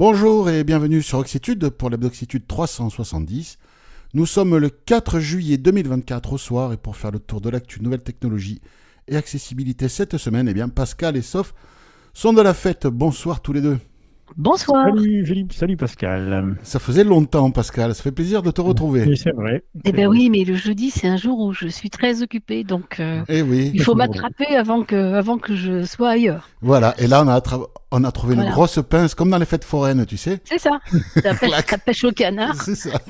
Bonjour et bienvenue sur Oxitude pour l'Hebdoxitude 370. Nous sommes le 4 juillet 2024 au soir et pour faire le tour de l'actu nouvelles technologies et accessibilité cette semaine, Pascal et Soph sont de la fête. Bonsoir tous les deux. Bonsoir. Salut Philippe, salut Pascal. Ça faisait longtemps Pascal, ça fait plaisir de te retrouver. Oui, c'est vrai. Eh C'est bien vrai. oui, mais le jeudi, c'est un jour où je suis très occupée, donc Eh oui, il C'est faut toujours drôle. m'attraper avant que je sois ailleurs. voilà. Et là on a trouvé une Voilà, grosse pince comme dans les fêtes foraines, tu sais. c'est ça. Clac. La pêche au canard. C'est ça.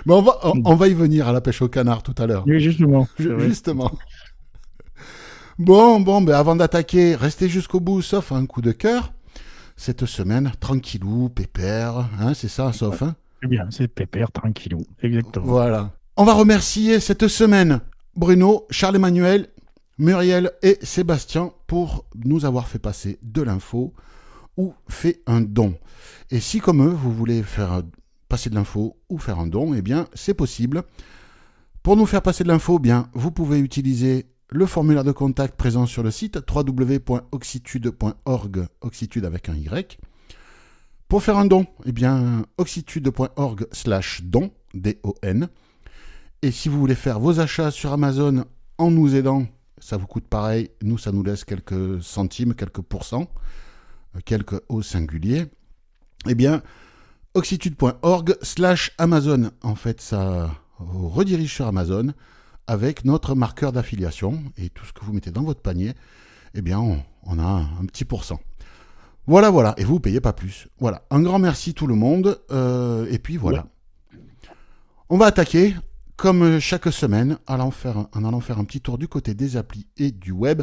Mais on va y venir à la pêche au canard tout à l'heure. Oui, justement, c'est vrai. Justement. Bon, avant d'attaquer, restez jusqu'au bout, sauf un coup de cœur. Cette semaine, tranquillou, pépère, hein, c'est ça, sauf, hein. C'est bien, c'est pépère, tranquillou. Exactement. Voilà. On va remercier cette semaine Bruno, Charles-Emmanuel, Muriel et Sébastien pour nous avoir fait passer de l'info ou fait un don. Et si, comme eux, vous voulez faire passer de l'info ou faire un don, c'est possible. Pour nous faire passer de l'info, vous pouvez utiliser le formulaire de contact présent sur le site www.oxitude.org, oxitude avec un Y. Pour faire un don, oxitude.org/don, D-O-N. Et si vous voulez faire vos achats sur Amazon en nous aidant, ça vous coûte pareil, nous ça nous laisse quelques centimes, quelques pourcents, quelques au singulier. Oxitude.org/Amazon. En fait, ça vous redirige sur Amazon avec notre marqueur d'affiliation et tout ce que vous mettez dans votre panier, on a un petit pourcent. Voilà, et vous ne payez pas plus. Voilà, un grand merci tout le monde, et puis voilà. Ouais. On va attaquer, comme chaque semaine, en allant faire un petit tour du côté des applis et du web.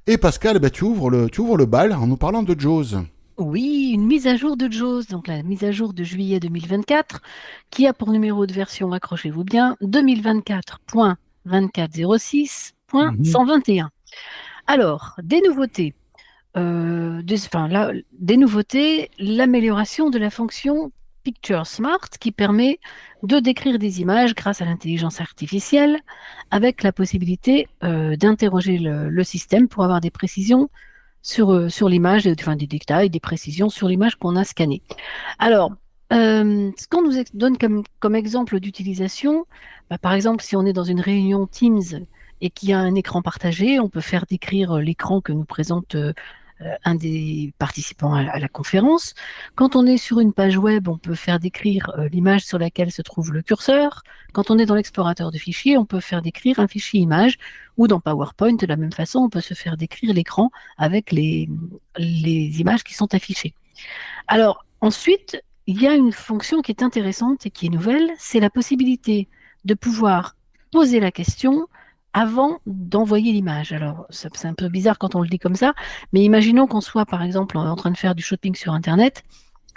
Et Pascal, tu ouvres le bal en nous parlant de JAWS. Oui, une mise à jour de JAWS, donc la mise à jour de juillet 2024, qui a pour numéro de version, accrochez-vous bien, Mhm. 2024.2406.121. Alors, des nouveautés. Des nouveautés, l'amélioration de la fonction Picture Smart qui permet de décrire des images grâce à l'intelligence artificielle avec la possibilité d'interroger le système pour avoir des précisions sur l'image, enfin des détails, des précisions sur l'image qu'on a scannée. Alors, ce qu'on nous donne comme exemple d'utilisation, par exemple, si on est dans une réunion Teams et qu'il y a un écran partagé, on peut faire décrire l'écran que nous présente un des participants à la conférence. Quand on est sur une page web, on peut faire décrire l'image sur laquelle se trouve le curseur. Quand on est dans l'explorateur de fichiers, on peut faire décrire un fichier image, ou dans PowerPoint, de la même façon, on peut se faire décrire l'écran avec les images qui sont affichées. Alors, ensuite, il y a une fonction qui est intéressante et qui est nouvelle, c'est la possibilité de pouvoir poser la question avant d'envoyer l'image. Alors, c'est un peu bizarre quand on le dit comme ça, mais imaginons qu'on soit, par exemple, en train de faire du shopping sur Internet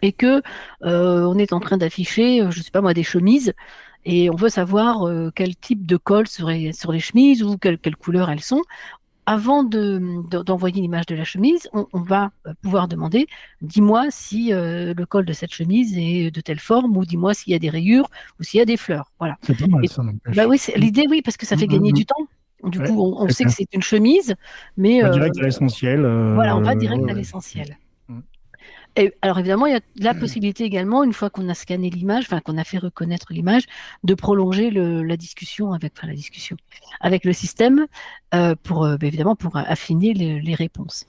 et que on est en train d'afficher, je ne sais pas moi, des chemises, et on veut savoir quel type de col serait sur les chemises ou quelle couleur elles sont. Avant d'envoyer l'image de la chemise, on va pouvoir demander, dis-moi si le col de cette chemise est de telle forme, ou dis-moi s'il y a des rayures, ou s'il y a des fleurs. Voilà. C'est pas mal Et, ça, bah n'empêche. oui, l'idée, oui, parce que ça fait gagner Mhm. du temps. Du Ouais, coup, on c'est sait que clair. c'est une chemise, mais Pas direct à l'essentiel. voilà, on va direct Ouais, à ouais. l'essentiel. Mhm. Et alors évidemment, il y a la possibilité également, une fois qu'on a scanné l'image, enfin qu'on a fait reconnaître l'image, de prolonger la discussion avec le système pour évidemment pour affiner les réponses.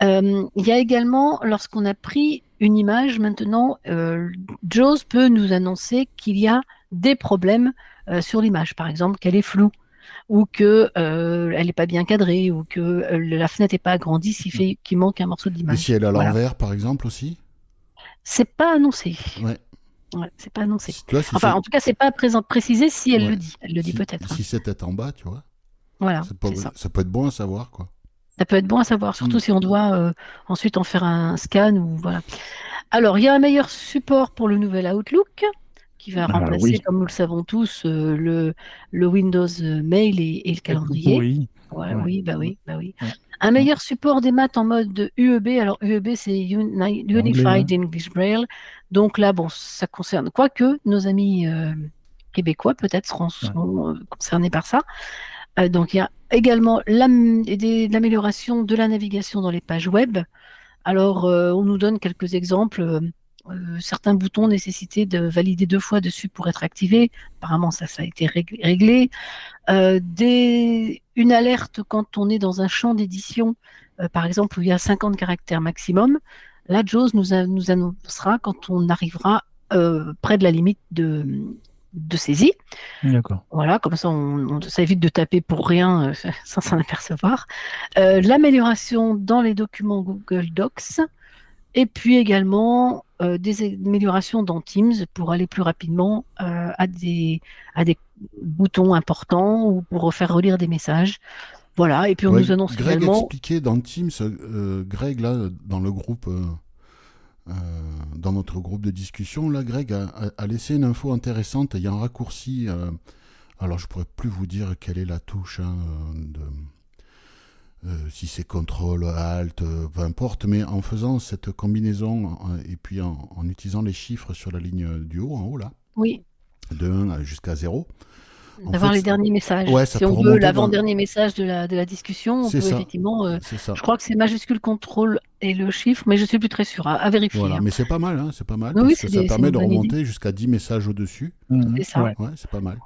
Il y a également, lorsqu'on a pris une image, maintenant, JAWS peut nous annoncer qu'il y a des problèmes sur l'image, par exemple qu'elle est floue, ou que elle n'est pas bien cadrée, ou que la fenêtre n'est pas agrandie, qu'il manque un morceau de Et si l'image. elle est à Voilà. l'envers, par exemple, aussi. C'est pas annoncé. Ouais. Ouais, c'est pas annoncé. Si, tu vois, si Enfin, c'est... en tout cas, c'est pas précisé si elle Ouais. le dit. Elle le dit peut-être, hein. Si c'était en bas, tu vois. Voilà, c'est ça. Ça peut être bon à savoir, quoi. Ça peut être bon à savoir, Mm. surtout si on doit ensuite en faire un scan ou voilà. Alors, il y a un meilleur support pour le nouvel Outlook qui va Ah remplacer, oui, comme nous le savons tous, le Windows Mail et le c'est tout calendrier. pourri. Ouais, Ouais. oui, bah Ouais. oui, bah oui. Ouais. Un Ouais. meilleur support des maths en mode UEB. Alors, UEB, c'est Anglais, hein. Unified English Braille. Donc là, bon, ça concerne, quoique nos amis québécois peut-être Ouais. seront concernés par ça. Donc, il y a également l'amélioration de la navigation dans les pages web. Alors, on nous donne quelques exemples. certains boutons nécessitaient de valider 2 fois dessus pour être activés. Apparemment, ça a été réglé. Une alerte quand on est dans un champ d'édition, par exemple, où il y a 50 caractères maximum. Là, JAWS nous annoncera quand on arrivera près de la limite de saisie. D'accord. Voilà, comme ça, ça évite de taper pour rien sans s'en apercevoir. L'amélioration dans les documents Google Docs, et puis également des améliorations dans Teams pour aller plus rapidement à des boutons importants ou pour faire relire des messages. Voilà, et puis on nous annonce Greg également... expliquait dans Teams, Greg, là, dans le groupe... dans notre groupe de discussion, là, Greg a laissé une info intéressante. Il y a un raccourci. Alors, je pourrais plus vous dire quelle est la touche, si c'est CTRL, ALT, peu importe. Mais en faisant cette combinaison et puis en utilisant les chiffres sur la ligne du haut, en haut là, Oui. de 1 jusqu'à 0. D'avoir les derniers messages. Ouais, ça si peut on veut remonter l'avant-dernier message de la discussion, on peut ça. effectivement. C'est ça. Je crois que c'est majuscule contrôle et le chiffre, mais je suis plus très sûre. À vérifier. Voilà, hein. mais c'est pas mal, c'est pas mal, Oui, parce que ça permet de remonter jusqu'à 10 messages au-dessus. C'est ça. Ouais. Ouais, c'est pas mal.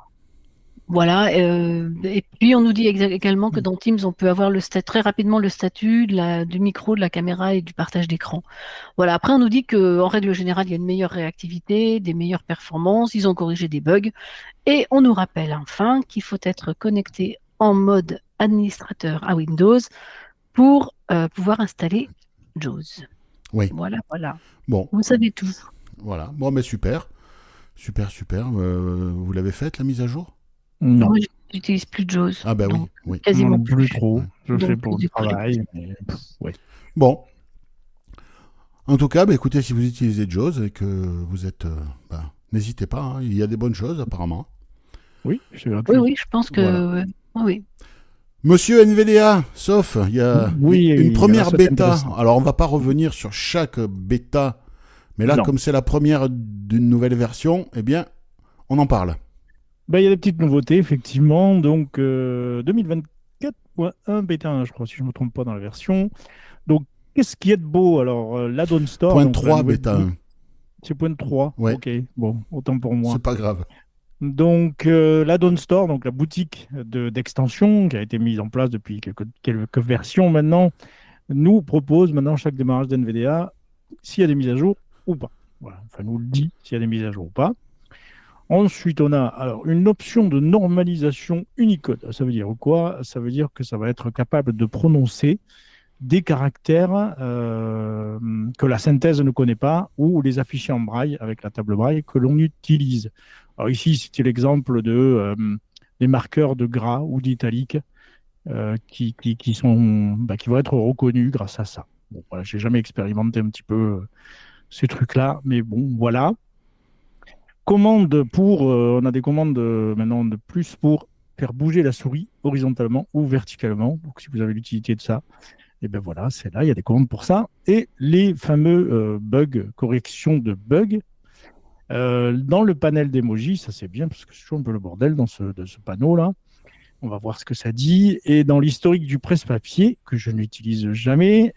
Voilà. Et puis on nous dit également que dans Teams, on peut avoir très rapidement le statut du micro, de la caméra et du partage d'écran. Voilà. Après, on nous dit qu'en règle générale, il y a une meilleure réactivité, des meilleures performances. Ils ont corrigé des bugs. Et on nous rappelle enfin qu'il faut être connecté en mode administrateur à Windows pour pouvoir installer JAWS. Oui. Voilà. Bon. Vous savez tout. Voilà. Bon, mais super. Super. Vous l'avez faite, la mise à jour? Non. Moi, j'utilise plus JAWS. Ah, bah oui. Quasiment plus trop. Ouais. Je le fais Donc, pour le travail. Mais... ouais. Bon. En tout cas, écoutez, si vous utilisez JAWS et que vous êtes... n'hésitez pas, il y a des bonnes choses apparemment. Oui, c'est gratuit. Oui, je pense que... Voilà. Oui. Monsieur NVDA, sauf, il y a une première bêta. Alors, on va pas revenir sur chaque bêta, mais là, comme c'est la première d'une nouvelle version, eh bien, on en parle. Il y a des petites nouveautés, effectivement. Donc, 2024.1 bêta 1, je crois, si je ne me trompe pas dans la version. Donc, qu'est-ce qui est de beau? Alors, l'add-on store. Point 3 bêta 1. C'est point 3. Ouais. Ok, bon, autant pour moi. C'est pas grave. Donc, l'add-on store, donc la boutique d'extension qui a été mise en place depuis quelques versions maintenant, nous propose maintenant chaque démarrage d'NVDA s'il y a des mises à jour ou pas. Voilà. Enfin, nous le dit s'il y a des mises à jour ou pas. Ensuite, on a alors une option de normalisation Unicode. Ça veut dire quoi? Ça veut dire que ça va être capable de prononcer des caractères que la synthèse ne connaît pas ou les afficher en braille avec la table braille que l'on utilise. Alors ici, c'était l'exemple des marqueurs de gras ou d'italique qui vont être reconnus grâce à ça. Bon, voilà, j'ai jamais expérimenté un petit peu ces trucs-là, mais bon, voilà. On a des commandes maintenant de plus pour faire bouger la souris horizontalement ou verticalement. Donc, si vous avez l'utilité de ça, et ben voilà, c'est là, il y a des commandes pour ça. Et les fameux corrections de bugs. Dans le panel d'emoji, ça c'est bien parce que c'est toujours un peu le bordel de ce panneau-là. On va voir ce que ça dit. Et dans l'historique du presse-papier, que je n'utilise jamais,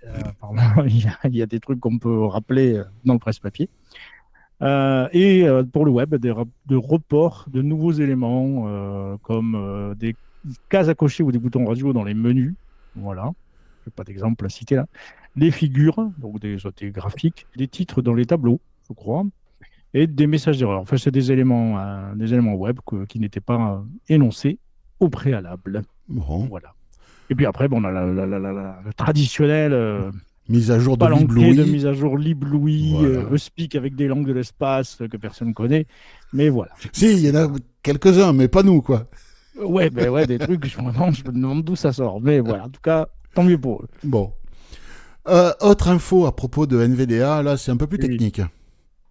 il y a des trucs qu'on peut rappeler dans le presse-papier. Et pour le web, de report de nouveaux éléments comme des cases à cocher ou des boutons radio dans les menus. Voilà, je n'ai pas d'exemple à citer là. Les figures, donc des graphiques, des titres dans les tableaux, je crois, et des messages d'erreur. Enfin, c'est des éléments web qui n'étaient pas énoncés au préalable. Bon. Voilà. Et puis après, on a la traditionnelle mise à jour de Liblouis. De mise à jour Liblouis, voilà. Speak avec des langues de l'espace que personne ne connaît. Mais voilà. Si, il y en a quelques-uns, mais pas nous, quoi. Ouais, des trucs, je me demande d'où ça sort. Mais voilà, en tout cas, tant mieux pour eux. Bon. Autre info à propos de NVDA, là, c'est un peu plus technique.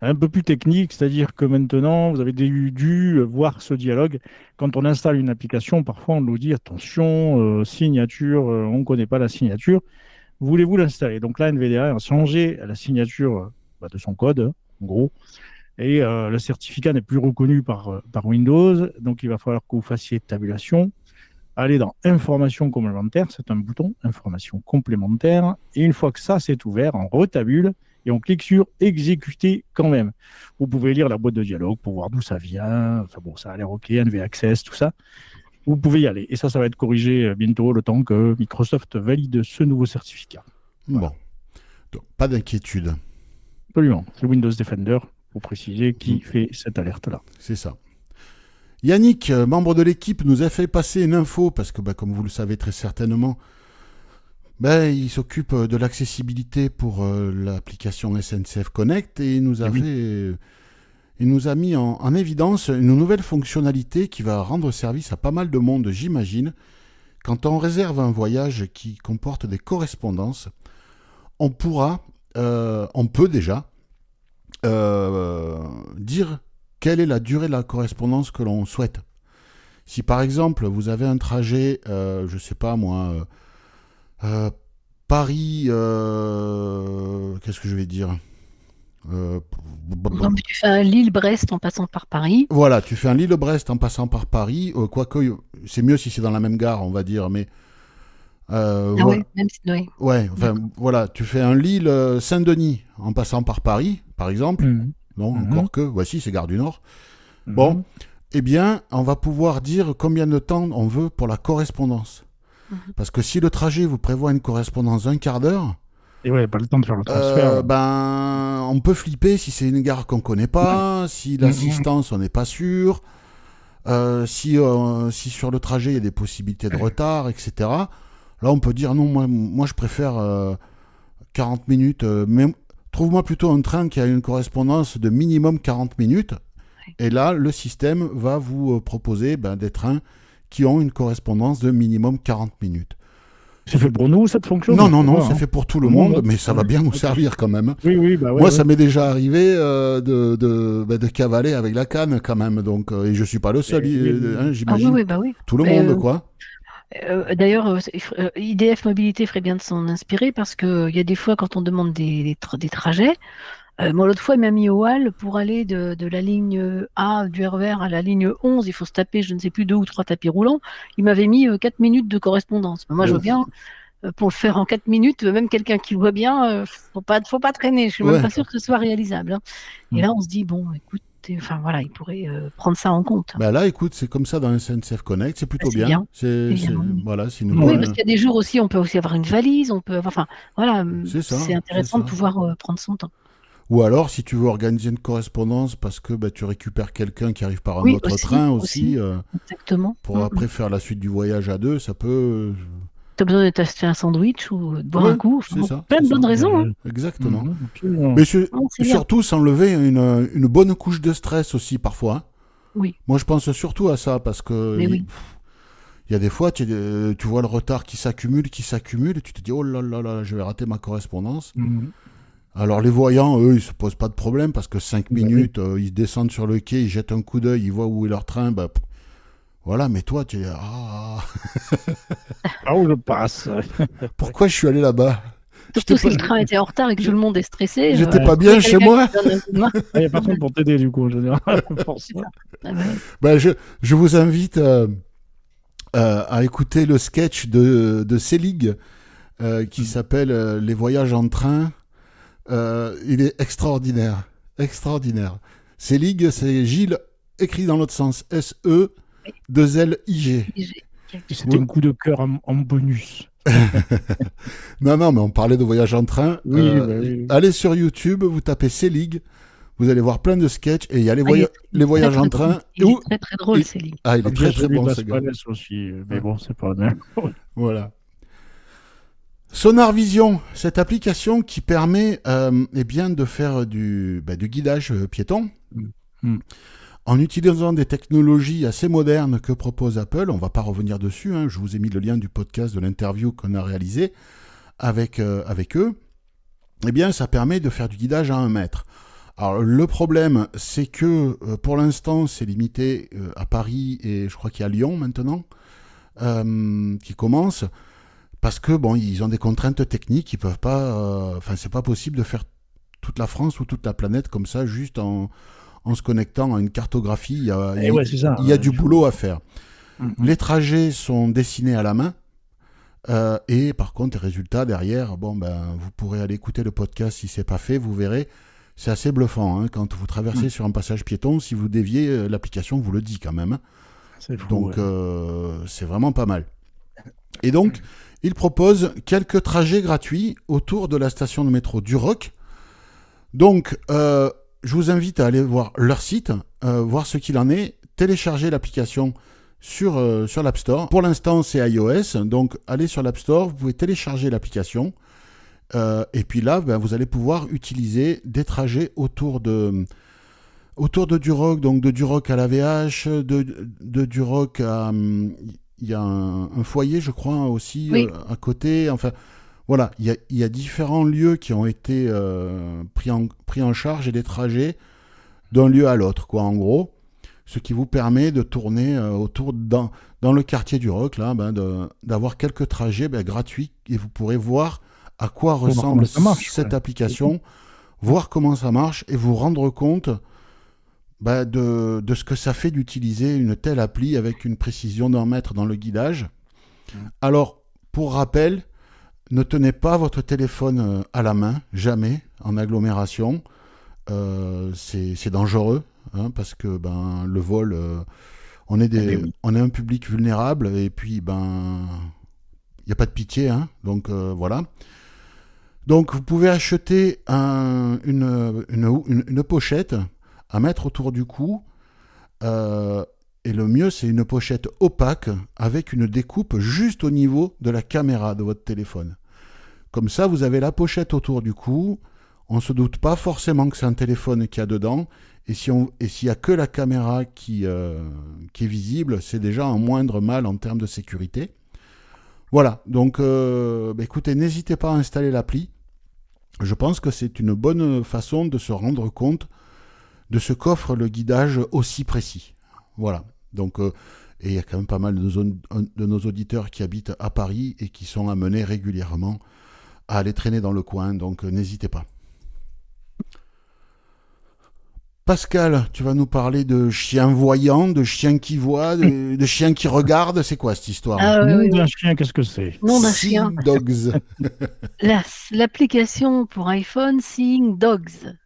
Un peu plus technique, c'est-à-dire que maintenant, vous avez dû voir ce dialogue. Quand on installe une application, parfois on nous dit attention, signature, on ne connaît pas la signature. Voulez-vous l'installer? Donc là, NVDA a changé la signature de son code, en gros, et le certificat n'est plus reconnu par Windows. Donc il va falloir que vous fassiez tabulation. Allez dans Informations complémentaires, c'est un bouton Informations complémentaires. Et une fois que ça c'est ouvert, on retabule et on clique sur exécuter quand même. Vous pouvez lire la boîte de dialogue pour voir d'où ça vient. Enfin bon, ça a l'air OK, NV Access, tout ça. Vous pouvez y aller. Et ça va être corrigé bientôt, le temps que Microsoft valide ce nouveau certificat. Voilà. Bon, donc, pas d'inquiétude. Absolument. C'est Windows Defender, pour préciser, qui fait cette alerte-là. C'est ça. Yannick, membre de l'équipe, nous a fait passer une info, parce que comme vous le savez très certainement, il s'occupe de l'accessibilité pour l'application SNCF Connect et il nous a mis en évidence une nouvelle fonctionnalité qui va rendre service à pas mal de monde, j'imagine. Quand on réserve un voyage qui comporte des correspondances, on peut déjà dire quelle est la durée de la correspondance que l'on souhaite. Si par exemple vous avez un trajet, je sais pas moi, Paris, qu'est-ce que je vais dire Donc, tu fais un Lille-Brest en passant par Paris. Voilà, tu fais un Lille-Brest en passant par Paris, quoique c'est mieux si c'est dans la même gare, on va dire, mais... oui, même si... Oui. Ouais, enfin, voilà, tu fais un Lille-Saint-Denis en passant par Paris, par exemple. Non, encore que, voici, c'est Gare du Nord. Bon, eh bien, on va pouvoir dire combien de temps on veut pour la correspondance. Parce que si le trajet vous prévoit une correspondance d'un quart d'heure... Et ouais, pas le temps de faire le transfert. On peut flipper si c'est une gare qu'on connaît pas, si l'assistance, on n'est pas sûr, si sur le trajet, il y a des possibilités de retard, etc. Là, on peut dire, non, moi je préfère 40 minutes, mais trouve-moi plutôt un train qui a une correspondance de minimum 40 minutes. Et là, le système va vous proposer des trains qui ont une correspondance de minimum 40 minutes. C'est fait pour nous, cette fonction? Non, c'est fait pour tout le monde, mais ça va bien nous servir quand même. Oui, Moi, ça m'est déjà arrivé de cavaler avec la canne quand même, donc, et je suis pas le seul, j'imagine. Oui. Tout le monde, quoi. D'ailleurs, IDF Mobilité ferait bien de s'en inspirer parce qu'il y a des fois, quand on demande des trajets, moi, l'autre fois, il m'a mis au hall pour aller de la ligne A du RER à la ligne 11. Il faut se taper, je ne sais plus, 2 ou 3 tapis roulants. Il m'avait mis 4 minutes de correspondance. Moi, je veux bien, pour le faire en 4 minutes, même quelqu'un qui voit bien, faut pas traîner. Je suis même pas sûre que ce soit réalisable. Hein. Et là, on se dit, bon, écoute, enfin voilà, il pourrait prendre ça en compte. Là, écoute, c'est comme ça dans SNCF Connect, c'est plutôt bien. Voilà, c'est une Oui, parce qu'il y a des jours aussi, on peut aussi avoir une valise, enfin, voilà, c'est intéressant de pouvoir prendre son temps. Ou alors, si tu veux organiser une correspondance parce que tu récupères quelqu'un qui arrive par un autre train aussi exactement. Pour après faire la suite du voyage à deux, ça peut... T'as besoin de t'acheter un sandwich ou de boire un coup. Plein de bonnes raisons. Hein. Exactement. Mais surtout s'enlever une bonne couche de stress aussi parfois. Oui. Moi, je pense surtout à ça parce que... Il y a des fois, tu vois le retard qui s'accumule, et tu te dis, oh là là là, je vais rater ma correspondance. Alors les voyants, eux, ils se posent pas de problème parce que 5 minutes, ils descendent sur le quai, ils jettent un coup d'œil, ils voient où est leur train, voilà, mais toi, tu es où je passe. Pourquoi je suis allé là-bas? Surtout si le train était en retard et que tout le monde est stressé. J'étais pas bien chez moi. Il n'y a personne pour t'aider, du coup, en général. Je vous invite à écouter le sketch de Selig qui s'appelle Les voyages en train. Il est extraordinaire. Selig, c'est Gilles, écrit dans l'autre sens. S-E-2-L-I-G. C'était un coup de cœur en bonus. Non, mais on parlait de voyage en train. Oui. Allez sur YouTube, vous tapez Selig, vous allez voir plein de sketchs et il y a les voyages en train. Il est très très drôle, Selig. Il est très très bon, ce gars. Aussi, mais bon, c'est pas bien. Voilà. Sonar Vision, cette application qui permet de faire du guidage piéton en utilisant des technologies assez modernes que propose Apple. On ne va pas revenir dessus, je vous ai mis le lien du podcast de l'interview qu'on a réalisé avec eux. Ça permet de faire du guidage à 1 mètre. Alors le problème, c'est que pour l'instant, c'est limité à Paris et je crois qu'il y a Lyon maintenant qui commence. Parce que ils ont des contraintes techniques, ils peuvent pas. C'est pas possible de faire toute la France ou toute la planète comme ça, juste en se connectant à une cartographie. Il y a du boulot à faire. Les trajets sont dessinés à la main. Et par contre, les résultats derrière, bon, ben, vous pourrez aller écouter le podcast si c'est pas fait, vous verrez. C'est assez bluffant, hein, quand vous traversez sur un passage piéton, si vous déviez, l'application vous le dit quand même. C'est fou. Donc, ouais. c'est vraiment pas mal. Et donc, il propose quelques trajets gratuits autour de la station de métro Duroc. Donc, je vous invite à aller voir leur site, voir ce qu'il en est, télécharger l'application sur l'App Store. Pour l'instant, c'est iOS, donc allez sur l'App Store, vous pouvez télécharger l'application. Et puis là, ben, vous allez pouvoir utiliser des trajets autour de Duroc, donc de Duroc à la VH, de Duroc à... Il y a un foyer, je crois, aussi Oui. à côté. Enfin, voilà, il y a différents lieux qui ont été pris en charge et des trajets d'un lieu à l'autre, quoi, en gros. Ce qui vous permet de tourner dans le quartier Duroc, là, ben, d'avoir quelques trajets gratuits et vous pourrez voir à quoi ressemble cette application, voir comment ça marche et vous rendre compte de ce que ça fait d'utiliser une telle appli avec une précision d'un mètre dans le guidage. Alors, pour rappel, ne tenez pas votre téléphone à la main, jamais, en agglomération. C'est dangereux, hein, parce que le vol, on est un public vulnérable et puis il n'y a pas de pitié, hein, donc voilà. Donc vous pouvez acheter une pochette à mettre autour du cou, et le mieux c'est une pochette opaque avec une découpe juste au niveau de la caméra de votre téléphone. Comme ça vous avez la pochette autour du cou, on ne se doute pas forcément que c'est un téléphone qu'il y a dedans, et s'il n'y a que la caméra qui est visible, c'est déjà un moindre mal en termes de sécurité. Voilà, donc écoutez, n'hésitez pas à installer l'appli. Je pense que c'est une bonne façon de se rendre compte de ce qu'offre le guidage aussi précis. Voilà, donc et il y a quand même pas mal de nos auditeurs qui habitent à Paris et qui sont amenés régulièrement à aller traîner dans le coin, donc n'hésitez pas. Pascal, tu vas nous parler de chiens voyants, de chiens qui voient, de chiens qui regardent. C'est quoi cette histoire? Nom d'un chien, qu'est-ce que c'est? Nom d'un chien. Seeing Dogs. L'application pour iPhone Seeing Dogs.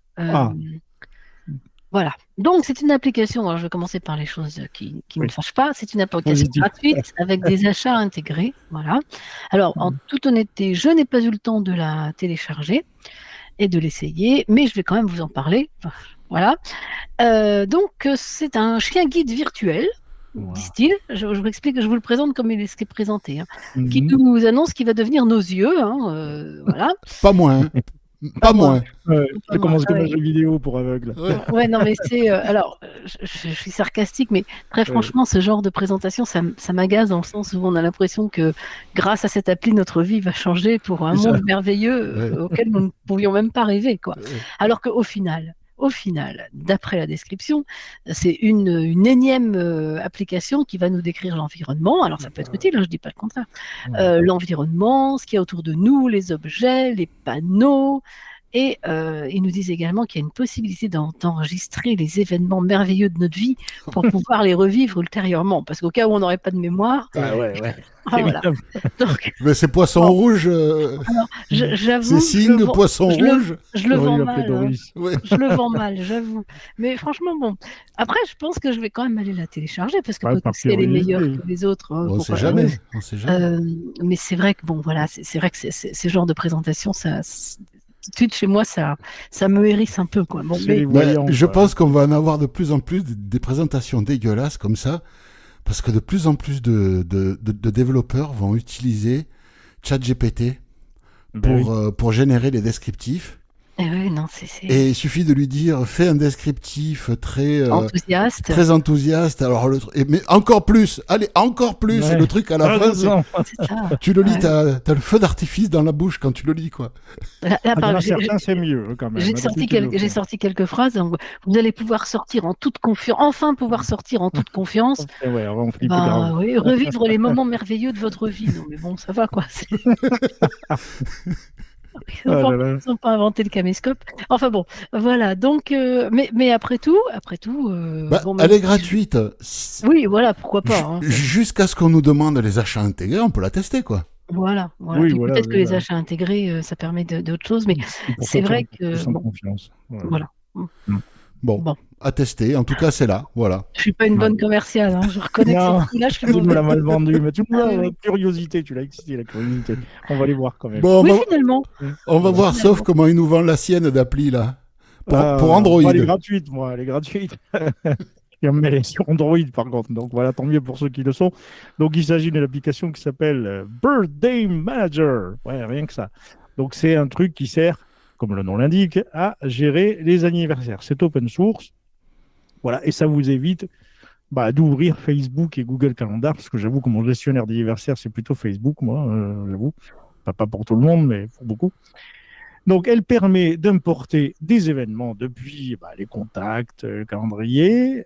Voilà. Donc, c'est une application. Alors, je vais commencer par les choses qui ne me fâchent pas. C'est une application gratuite avec des achats intégrés. Voilà. Alors, en toute honnêteté, je n'ai pas eu le temps de la télécharger et de l'essayer, mais je vais quand même vous en parler. Voilà. Donc, c'est un chien guide virtuel, disent-ils. Je vous explique, je vous le présente comme il est présenté, hein, qui nous annonce qu'il va devenir nos yeux. Hein, voilà. Pas moins. Pas moins. Ça commence comme un jeu vidéo pour aveugles. Ouais, non, mais c'est. Alors, je suis sarcastique, mais très franchement, ce genre de présentation, ça m'agace dans le sens où on a l'impression que grâce à cette appli, notre vie va changer pour un monde merveilleux auquel nous ne pouvions même pas rêver, quoi. Alors qu'au final, d'après la description, c'est une énième application qui va nous décrire l'environnement. Alors, ça peut être utile, hein, je ne dis pas le contraire. L'environnement, ce qu'il y a autour de nous, les objets, les panneaux. Et ils nous disent également qu'il y a une possibilité d'enregistrer les événements merveilleux de notre vie pour pouvoir les revivre ultérieurement. Parce qu'au cas où on n'aurait pas de mémoire... voilà. Donc, mais c'est poisson rouge. J'avoue, c'est signe poisson rouge. Je le vends mal. Hein. Je le vends mal, j'avoue. Mais franchement, bon. Après, je pense que je vais quand même aller la télécharger parce que peut-être qu'elle est meilleure que les autres. On ne sait jamais. Mais c'est vrai que bon, voilà, c'est vrai que ce genre de présentation, ça. Tout de suite chez moi, ça me hérisse un peu, quoi. Bon, je pense qu'on va en avoir de plus en plus des présentations dégueulasses comme ça, parce que de plus en plus de développeurs vont utiliser ChatGPT pour générer les descriptifs. Et il suffit de lui dire fais un descriptif très enthousiaste. Alors mais encore plus, allez encore plus. Et le truc à la fin, tu le lis, t'as le feu d'artifice dans la bouche quand tu le lis, quoi. Certains c'est mieux quand même. J'ai sorti quelques phrases. Donc, vous allez pouvoir sortir en toute confiance, enfin pouvoir sortir en toute confiance. Revivre les moments merveilleux de votre vie. Non mais bon, ça va quoi. Ils n'ont pas inventé le caméscope. Enfin bon, voilà. Donc, mais après tout, elle est gratuite. Oui, voilà, pourquoi pas. Hein. Jusqu'à ce qu'on nous demande les achats intégrés, on peut la tester, quoi. Voilà, voilà. Oui, Puis voilà, peut-être que les voilà. achats intégrés, ça permet d'autres choses, mais C'est pour ça c'est que vrai j'en ai que plus en bon, confiance. Voilà. voilà. Mm. Bon, Bon, à tester. En tout cas, c'est là. Voilà. je suis pas une Ouais. bonne commerciale, hein. Je reconnais que Non, cette coup-là, je suis tu me l'as mauvaise. mal vendu, mais tu me Ah l'as, oui, la oui. curiosité, tu l'as excité, la curiosité. On va les voir quand même. Bon, Oui, finalement, on va Voilà. voir, sauf finalement. comment il nous vend la sienne d'appli, là. Pour Android. Moi, elle est gratuite, moi, elle est gratuite. Et on met les sur Android, par contre. Donc voilà, tant mieux pour ceux qui le sont. Donc il s'agit d'une application qui s'appelle Birthday Manager. Ouais, rien que ça. Donc c'est un truc qui sert, comme le nom l'indique, à gérer les anniversaires. C'est open source. Voilà, et ça vous évite d'ouvrir Facebook et Google Calendar, parce que j'avoue que mon gestionnaire d'anniversaire, c'est plutôt Facebook, moi, j'avoue. Enfin, pas pour tout le monde, mais pour beaucoup. Donc, elle permet d'importer des événements depuis les contacts, le calendrier.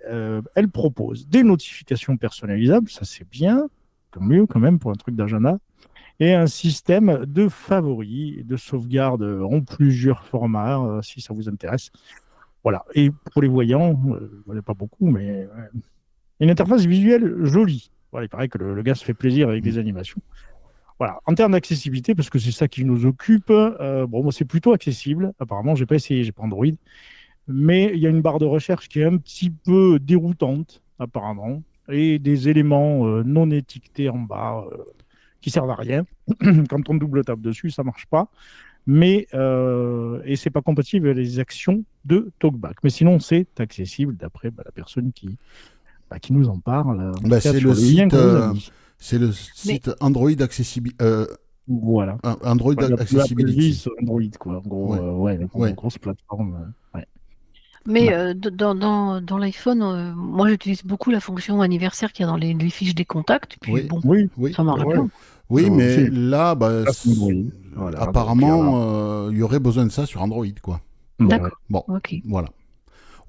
Elle propose des notifications personnalisables, ça c'est bien, tant mieux quand même pour un truc d'agenda, et un système de favoris et de sauvegarde en plusieurs formats, si ça vous intéresse. Voilà. Et pour les voyants, voilà, pas beaucoup, mais une interface visuelle jolie. Voilà, il paraît que le gars se fait plaisir avec les animations. Voilà. En termes d'accessibilité, parce que c'est ça qui nous occupe, bon, moi, c'est plutôt accessible. Apparemment, j'ai pas essayé, j'ai pas Android. Mais il y a une barre de recherche qui est un petit peu déroutante, apparemment, et des éléments non étiquetés en bas qui servent à rien. Quand on double tape dessus, ça marche pas. Mais et c'est pas compatible avec les actions de TalkBack. Mais sinon, c'est accessible d'après la personne qui nous en parle. En tout cas, C'est sur le le lien site. qu'on nous a mis. C'est le Mais site Android Accessibility. Voilà. Android L'Apple Vie Accessibility. sur Android, quoi. En gros, Ouais. ouais, Ouais. grosse plateforme. Ouais. Mais Voilà. dans l'iPhone, moi j'utilise beaucoup la fonction anniversaire qu'il y a dans les fiches des contacts. Puis Oui. bon, Oui, Oui. ça marche ouais. bien. Oui, Moi mais aussi. là, Là, c'est Android. Voilà. Donc, apparemment, il y aurait besoin de ça sur Android, quoi. ouais. D'accord. Bon, Ok. voilà.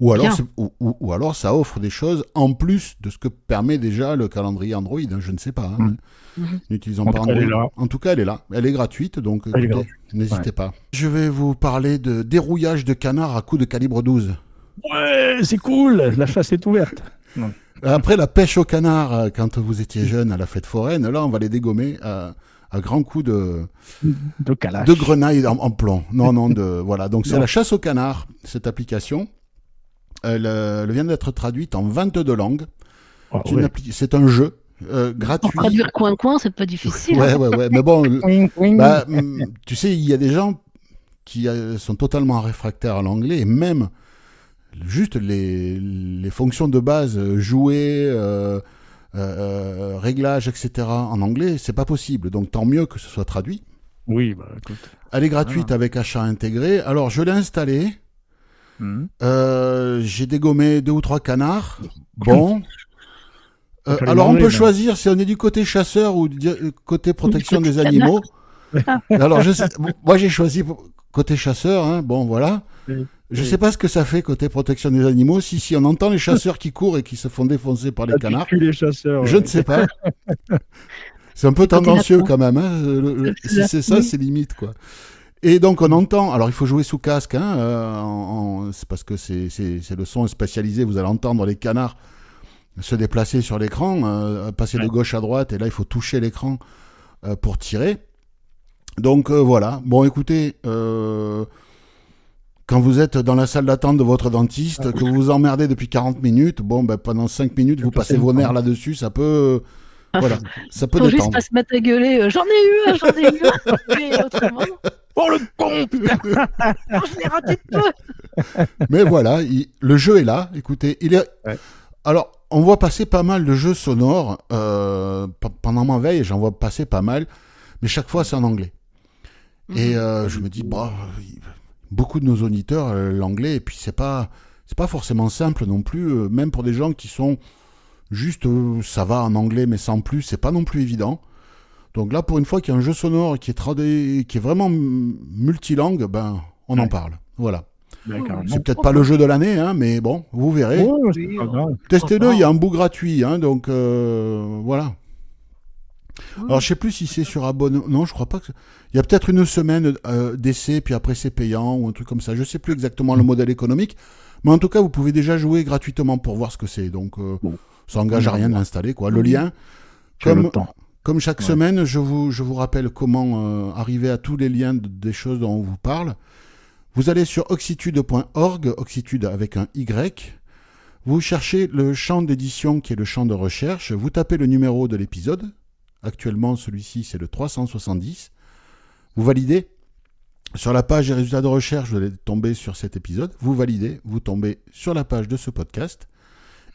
Ou alors, Bien. ou alors ça offre des choses en plus de ce que permet déjà le calendrier Android. Hein, je ne sais pas. Hein. Mm. Mhm. N'utilisons En pas tout cas, elle est Android. là. En tout cas, elle est là. Elle est gratuite, donc Elle est écoutez, gratuite. n'hésitez Ouais. pas. Je vais vous parler de dérouillage de canard à coups de calibre 12. Ouais, c'est cool. La chasse est ouverte. Non. Après la pêche au canard, quand vous étiez jeune à la fête foraine, là, on va les dégommer à grands coups De calache. de grenaille en plomb. Non, voilà. Donc c'est Non. la chasse au canard, cette application. Elle vient d'être traduite en 22 langues. Ah, C'est, ouais. c'est un jeu Pour gratuit. traduire coin-coin, c'est pas difficile. Ouais, Hein. ouais. Mais bon, Ouing, ouing. tu sais, il y a des gens qui sont totalement réfractaires à l'anglais et même juste les fonctions de base, jouer, réglages, etc. en anglais, c'est pas possible. Donc tant mieux que ce soit traduit. Oui, écoute. Elle est gratuite avec achat intégré. Alors je l'ai installée. Mhm. J'ai dégommé 2 ou 3 canards. Bon. Faut les Alors on manger, peut mais- choisir si on est du côté chasseur ou du côté protection côté des canard. animaux. Alors moi j'ai choisi côté chasseur. Hein. Bon voilà. Oui. Je Oui. sais pas ce que ça fait côté protection des animaux. Si on entend les chasseurs qui courent et qui se font défoncer par les Ah, tu canards, tues les chasseurs. je ouais. ne sais pas. C'est un peu Côté tendancieux lapin. quand même. Hein. Si c'est ça, Oui. c'est limite quoi. Et donc on entend, alors il faut jouer sous casque, hein, c'est parce que c'est le son spécialisé, vous allez entendre les canards se déplacer sur l'écran, passer de gauche à droite, et là il faut toucher l'écran pour tirer. Donc voilà, bon écoutez, quand vous êtes dans la salle d'attente de votre dentiste, que vous vous emmerdez depuis 40 minutes, pendant 5 minutes vous passez vos nerfs là-dessus, ça peut... Voilà, ça peut Faut juste détendre. pas se mettre à gueuler. J'en ai eu un, j'en ai eu un. Mais autrement, Oh le con. non, je l'ai raté de peu. Mais voilà, le jeu est là. Écoutez, il est. Ouais. Alors, on voit passer pas mal de jeux sonores pendant ma veille. J'en vois passer pas mal, mais chaque fois c'est en anglais. Et je me dis, beaucoup de nos auditeurs l'anglais, et puis c'est pas forcément simple non plus, même pour des gens qui sont juste, ça va en anglais, mais sans plus. C'est pas non plus évident. Donc là, pour une fois qu'il y a un jeu sonore qui est vraiment multilangue, on en parle. Voilà. C'est peut-être pas le jeu de l'année, hein, mais bon, vous verrez. Ouais, c'est pas grave. Testez-le, il y a un bout gratuit, hein, donc voilà. Alors je sais plus si c'est sur abonnement. Non, je crois pas que. Il y a peut-être une semaine d'essai, puis après c'est payant ou un truc comme ça. Je sais plus exactement le modèle économique, mais en tout cas vous pouvez déjà jouer gratuitement pour voir ce que c'est. Donc ça engage à rien de l'installer, quoi. Le lien, J'ai le temps. Comme chaque Ouais. semaine, je vous rappelle comment arriver à tous les liens des choses dont on vous parle. Vous allez sur oxitude.org, oxitude avec un Y. Vous cherchez le champ d'édition qui est le champ de recherche. Vous tapez le numéro de l'épisode. Actuellement, celui-ci, c'est le 370. Vous validez. Sur la page des résultats de recherche, vous allez tomber sur cet épisode. Vous validez. Vous tombez sur la page de ce podcast.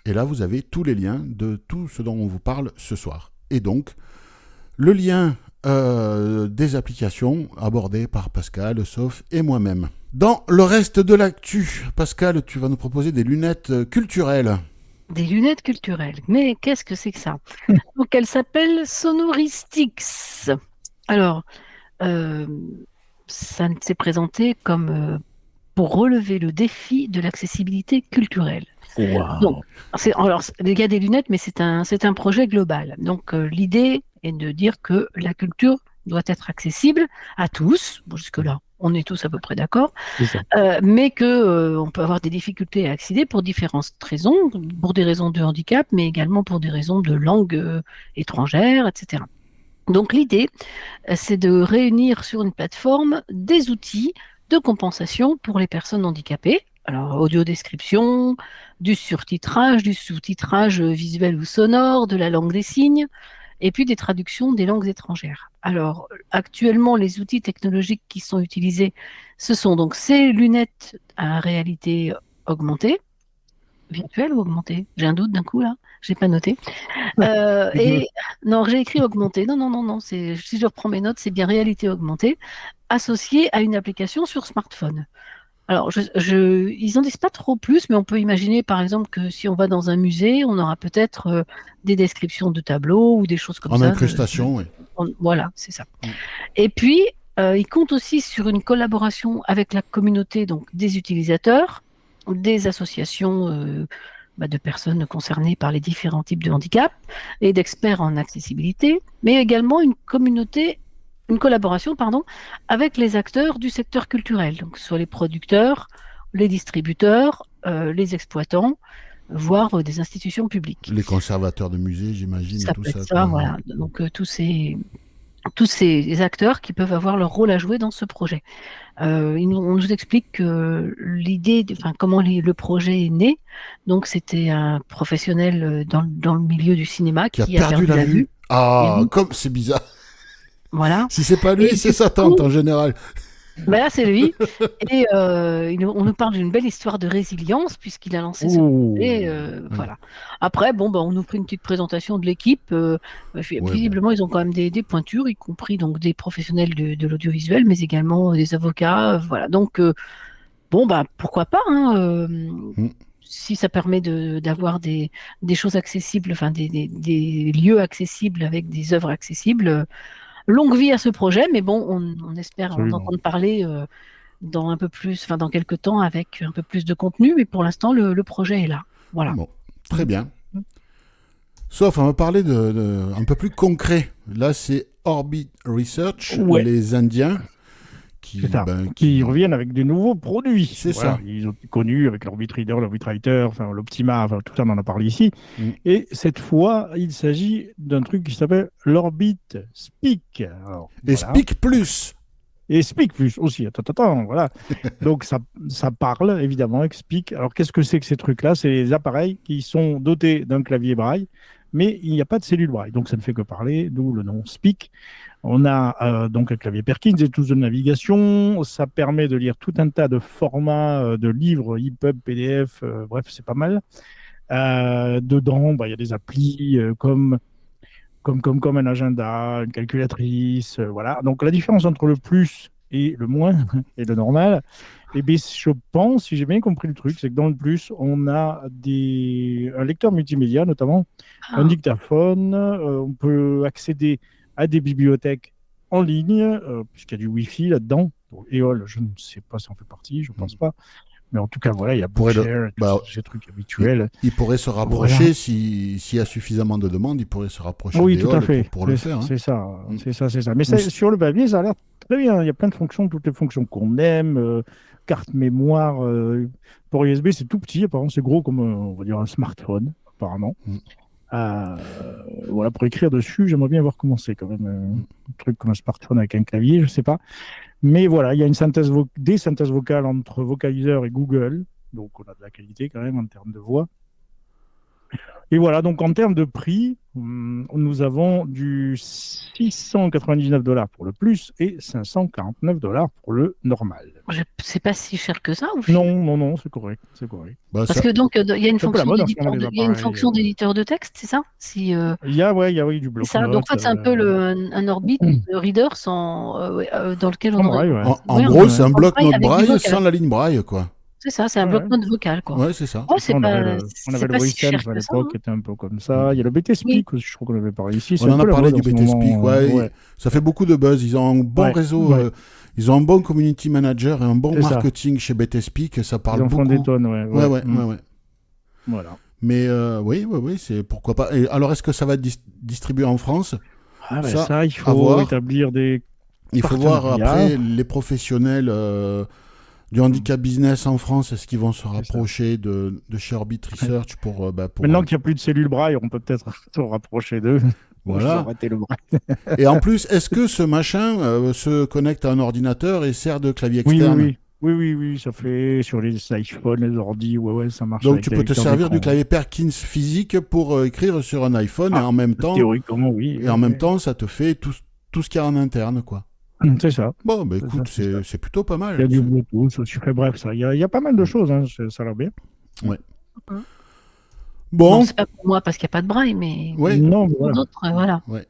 Et là, vous avez tous les liens de tout ce dont on vous parle ce soir. Et donc, le lien des applications abordées par Pascal, Soph et moi-même. Dans le reste de l'actu, Pascal, tu vas nous proposer des lunettes culturelles. Des lunettes culturelles. Mais qu'est-ce que c'est que ça? Donc, elles s'appellent Sonoristics. Alors, ça s'est présenté comme pour relever le défi de l'accessibilité culturelle. Donc, alors, il y a des lunettes, mais c'est un projet global. Donc, l'idée est de dire que la culture doit être accessible à tous. Bon, jusque-là, on est tous à peu près d'accord. C'est ça. Mais que on peut avoir des difficultés à accéder pour différentes raisons, pour des raisons de handicap, mais également pour des raisons de langue étrangère, etc. Donc, l'idée, c'est de réunir sur une plateforme des outils de compensation pour les personnes handicapées. Alors, audio-description, du surtitrage, du sous-titrage visuel ou sonore, de la langue des signes, et puis des traductions des langues étrangères. Alors, actuellement, les outils technologiques qui sont utilisés, ce sont donc ces lunettes à réalité augmentée, virtuelle ou augmentée? J'ai un doute d'un coup là, j'ai pas noté. Et non, j'ai écrit augmentée. Non. Si je reprends mes notes, c'est bien réalité augmentée, associée à une application sur smartphone. Alors, ils n'en disent pas trop plus, mais on peut imaginer, par exemple, que si on va dans un musée, on aura peut-être des descriptions de tableaux ou des choses comme En ça. incrustation, oui. Voilà, c'est ça. Mm. Et puis, ils comptent aussi sur une collaboration avec la communauté, donc des utilisateurs, des associations de personnes concernées par les différents types de handicap et d'experts en accessibilité, mais également une collaboration, avec les acteurs du secteur culturel, donc soit les producteurs, les distributeurs, les exploitants, voire des institutions publiques. Les conservateurs de musées, j'imagine, Ça et tout peut être ça. ça, voilà. Donc tous ces acteurs qui peuvent avoir leur rôle à jouer dans ce projet. On nous explique que l'idée, comment le projet est né. Donc, c'était un professionnel dans le milieu du cinéma Qui a perdu la vue. Ah, Et oui. comme c'est bizarre. Voilà. Si c'est pas lui, Et c'est du sa coup, tante en général. là, c'est lui. Et on nous parle d'une belle histoire de résilience puisqu'il a lancé ce projet. Voilà. Après, on nous fait une petite présentation de l'équipe. Visiblement, ils ont quand même des pointures, y compris donc des professionnels de l'audiovisuel, mais également des avocats. Voilà. Donc, pourquoi pas, hein, si ça permet d'avoir des choses accessibles, enfin des lieux accessibles avec des œuvres accessibles. Longue vie à ce projet, mais bon, on espère en Absolument. entendre parler dans un peu plus, dans quelques temps avec un peu plus de contenu, mais pour l'instant, le projet est là. Voilà. Bon, très bien. Sauf, on va parler de un peu plus concret. Là, c'est Orbit Research, Ouais. les Indiens, qui reviennent avec des nouveaux produits. C'est ça. Ils ont été connus avec l'Orbit Reader, l'Orbit Writer, l'Optima, tout ça, on en a parlé ici. Et cette fois, il s'agit d'un truc qui s'appelle l'Orbit Speak. Alors, et voilà. Speak Plus. Et Speak Plus aussi. Attends, voilà. Donc, ça parle, évidemment, avec Speak. Alors, qu'est-ce que c'est que ces trucs-là? C'est les appareils qui sont dotés d'un clavier braille, mais il n'y a pas de cellule braille. Donc, ça ne fait que parler, d'où le nom Speak. On a donc un clavier Perkins et tools de navigation. Ça permet de lire tout un tas de formats de livres, EPUB, PDF, bref, c'est pas mal. Dedans, il y a des applis comme un agenda, une calculatrice, voilà. Donc la différence entre le plus et le moins et le normal, je pense, si j'ai bien compris le truc, c'est que dans le plus, on a un lecteur multimédia notamment, un dictaphone, on peut accéder à des bibliothèques en ligne, puisqu'il y a du Wi-Fi là-dedans. Bon, EOL, je ne sais pas si on fait partie, je ne pense pas. Mais en tout cas, voilà, il y a Bookshare, ces trucs habituels. Il pourrait se rapprocher, s'il y a suffisamment de demandes, il pourrait se rapprocher tout à fait. Pour le faire. C'est ça. Mais sur le papier, ça a l'air très bien. Il y a plein de fonctions, toutes les fonctions qu'on aime, carte mémoire. Port USB, c'est tout petit, apparemment, c'est gros comme on va dire un smartphone, apparemment. Voilà, pour écrire dessus, j'aimerais bien voir comment c'est quand même. Un truc comme un smartphone avec un clavier, je sais pas. Mais voilà, il y a des synthèses vocales entre Vocalizer et Google. Donc on a de la qualité quand même en termes de voix. Et voilà, donc en termes de prix, nous avons du 699 $ pour le plus et 549 $ pour le normal. C'est pas si cher que ça au final. Non, non, non, c'est correct, c'est correct. Bah, Parce ça, que donc, il y a une C'est un peu la fonction mode en ce moment des il y a une appareils. fonction d'éditeur de texte, c'est ça? Si, Il y a oui, du c'est ça. Donc, bloc-notes. en fait, c'est un peu un Orbit Reader dans lequel on En aurait. braille, ouais. en Ouais, gros, Ouais. c'est un en braille bloc-notes avec du braille vocal. sans la ligne braille, quoi. C'est ça, c'est un Ouais. bloc-notes vocal, quoi. Ouais, c'est ça. Oh, On avait le c'est pas si VoiceSense cher à que ça, l'époque, hein. qui était un peu comme ça. Il y a le BT Oui. Speak aussi, je crois qu'on avait parlé ici. C'est On un en peu a la parlé mode du en ce BT moment, Speak, ouais, ouais. ça fait beaucoup de buzz. Ils ont un bon Ouais, réseau, ouais. ils ont un bon community manager et un bon C'est ça. marketing chez BT Speak. Ça Ils parle en font des beaucoup. tonnes, Ouais, ouais, Mm. ouais, ouais. Voilà. Mais oui, oui, oui, c'est pourquoi pas. Et alors, est-ce que ça va être distribué en France? Ah ben Ça, ça, il à faut voir. établir des Il faut voir partenariats. après les professionnels du handicap business en France. Est-ce qu'ils vont se rapprocher de chez Orbit Research pour Maintenant qu'il n'y a plus de cellules braille, on peut peut-être se rapprocher d'eux. Voilà. Ils ont raté le braille. Et en plus, est-ce que ce machin se connecte à un ordinateur et sert de clavier Oui, externe? oui, oui. Oui, oui, ça fait sur les iPhones, les ordi, ouais, ça marche. Donc avec tu des peux te lecteurs servir du d'écran. clavier Perkins physique pour écrire sur un iPhone et en même temps, Théoriquement, oui. ça te fait tout ce qu'il y a en interne, quoi. C'est ça. Bon, bah C'est écoute, ça, c'est ça. c'est plutôt pas mal. Il y a du Bluetooth aussi. Bref, ça, il y a pas mal de choses, hein, ça a l'air bien. Ouais. Mhm. Bon, Non, c'est pas pour moi parce qu'il n'y a pas de braille, mais ouais, Non, mais pour voilà. d'autres, voilà. ouais.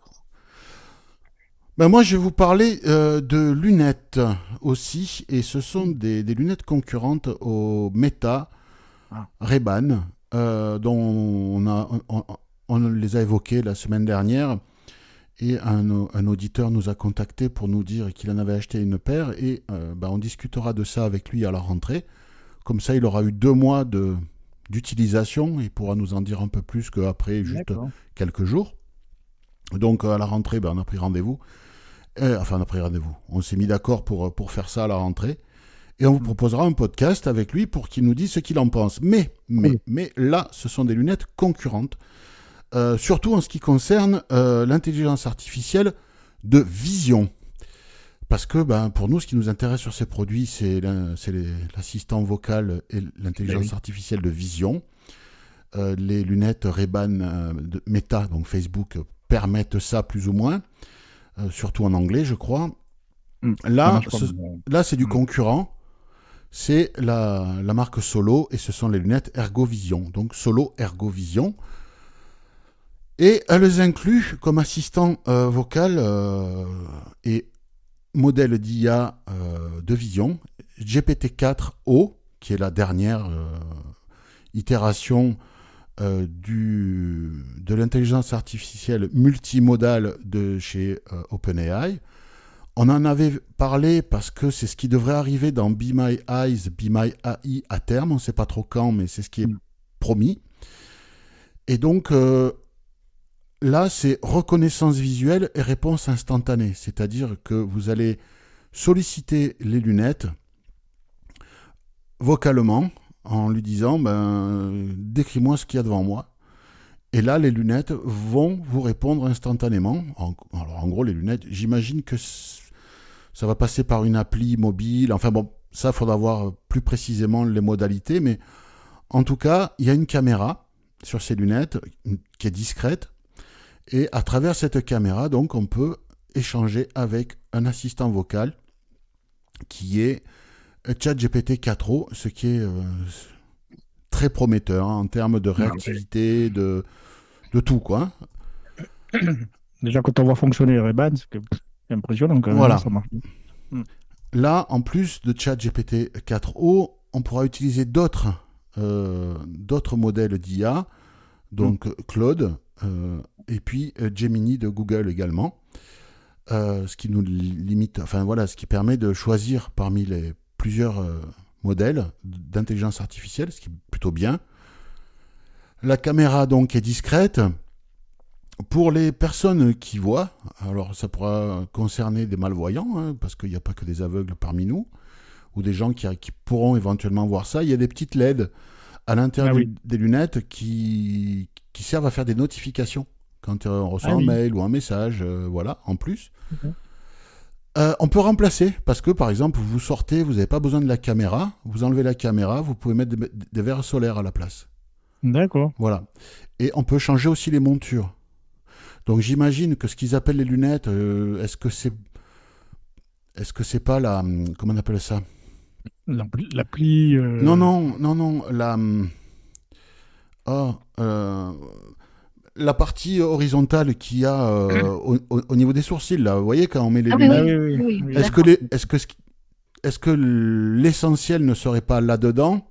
Ben moi, je vais vous parler de lunettes aussi, et ce sont des lunettes concurrentes au Meta Ah. Ray-Ban, dont on les a évoquées la semaine dernière, et un auditeur nous a contacté pour nous dire qu'il en avait acheté une paire, et on discutera de ça avec lui à la rentrée. Comme ça, il aura eu 2 mois d'utilisation, et il pourra nous en dire un peu plus qu'après juste D'accord. quelques jours. Donc à la rentrée, on a pris rendez-vous. On a pris rendez-vous. On s'est mis d'accord pour faire ça à la rentrée. Et on vous proposera un podcast avec lui pour qu'il nous dise ce qu'il en pense. Mais là, ce sont des lunettes concurrentes. Surtout en ce qui concerne l'intelligence artificielle de vision. Parce que pour nous, ce qui nous intéresse sur ces produits, c'est l'assistant vocal et l'intelligence artificielle de vision. Les lunettes Ray-Ban de Meta, donc Facebook, permettent ça plus ou moins. Surtout en anglais, je crois. Là, c'est du concurrent. C'est la marque Solo et ce sont les lunettes Ergovision. Donc Solo Ergovision. Et elles incluent comme assistant vocal et modèle d'IA de vision GPT-4o, qui est la dernière itération de l'intelligence artificielle multimodale de chez OpenAI. On en avait parlé parce que c'est ce qui devrait arriver dans Be My Eyes, Be My AI à terme. On ne sait pas trop quand, mais c'est ce qui est promis. Et donc, là, c'est reconnaissance visuelle et réponse instantanée. C'est-à-dire que vous allez solliciter les lunettes vocalement, en lui disant décris-moi ce qu'il y a devant moi. Et là, les lunettes vont vous répondre instantanément. Alors, en gros, les lunettes, j'imagine que ça va passer par une appli mobile. Enfin bon, ça, il faudra voir plus précisément les modalités. Mais en tout cas, il y a une caméra sur ces lunettes qui est discrète. Et à travers cette caméra, donc, on peut échanger avec un assistant vocal qui est ChatGPT 4o, ce qui est très prometteur en termes de réactivité, de tout, quoi. Déjà, quand on voit fonctionner Ray-Ban, c'est impressionnant quand même. Voilà. Ça marche. Là, en plus de ChatGPT 4o, on pourra utiliser d'autres modèles d'IA, donc Claude, et puis Gemini de Google également, ce qui nous limite, ce qui permet de choisir parmi les plusieurs modèles d'intelligence artificielle, ce qui est plutôt bien. La caméra donc est discrète. Pour les personnes qui voient, alors ça pourra concerner des malvoyants, parce qu'il n'y a pas que des aveugles parmi nous, ou des gens qui pourront éventuellement voir ça, il y a des petites LED à l'intérieur Ah oui. des lunettes qui servent à faire des notifications quand on reçoit Ah un oui. mail ou un message, voilà, en plus. Mhm. On peut remplacer, parce que par exemple, vous sortez, vous n'avez pas besoin de la caméra, vous enlevez la caméra, vous pouvez mettre des verres solaires à la place. D'accord. Voilà. Et on peut changer aussi les montures. Donc j'imagine que ce qu'ils appellent les lunettes, est-ce que c'est pas la... Comment on appelle ça? L'appli. Non, non, non, non, oh, la partie horizontale qu'il y a au niveau des sourcils, là. Vous voyez, quand on met les Ah oui, Ah lunettes, oui, oui, oui. oui, Oui. est-ce que, d'accord. est-ce que l'essentiel ne serait pas là-dedans?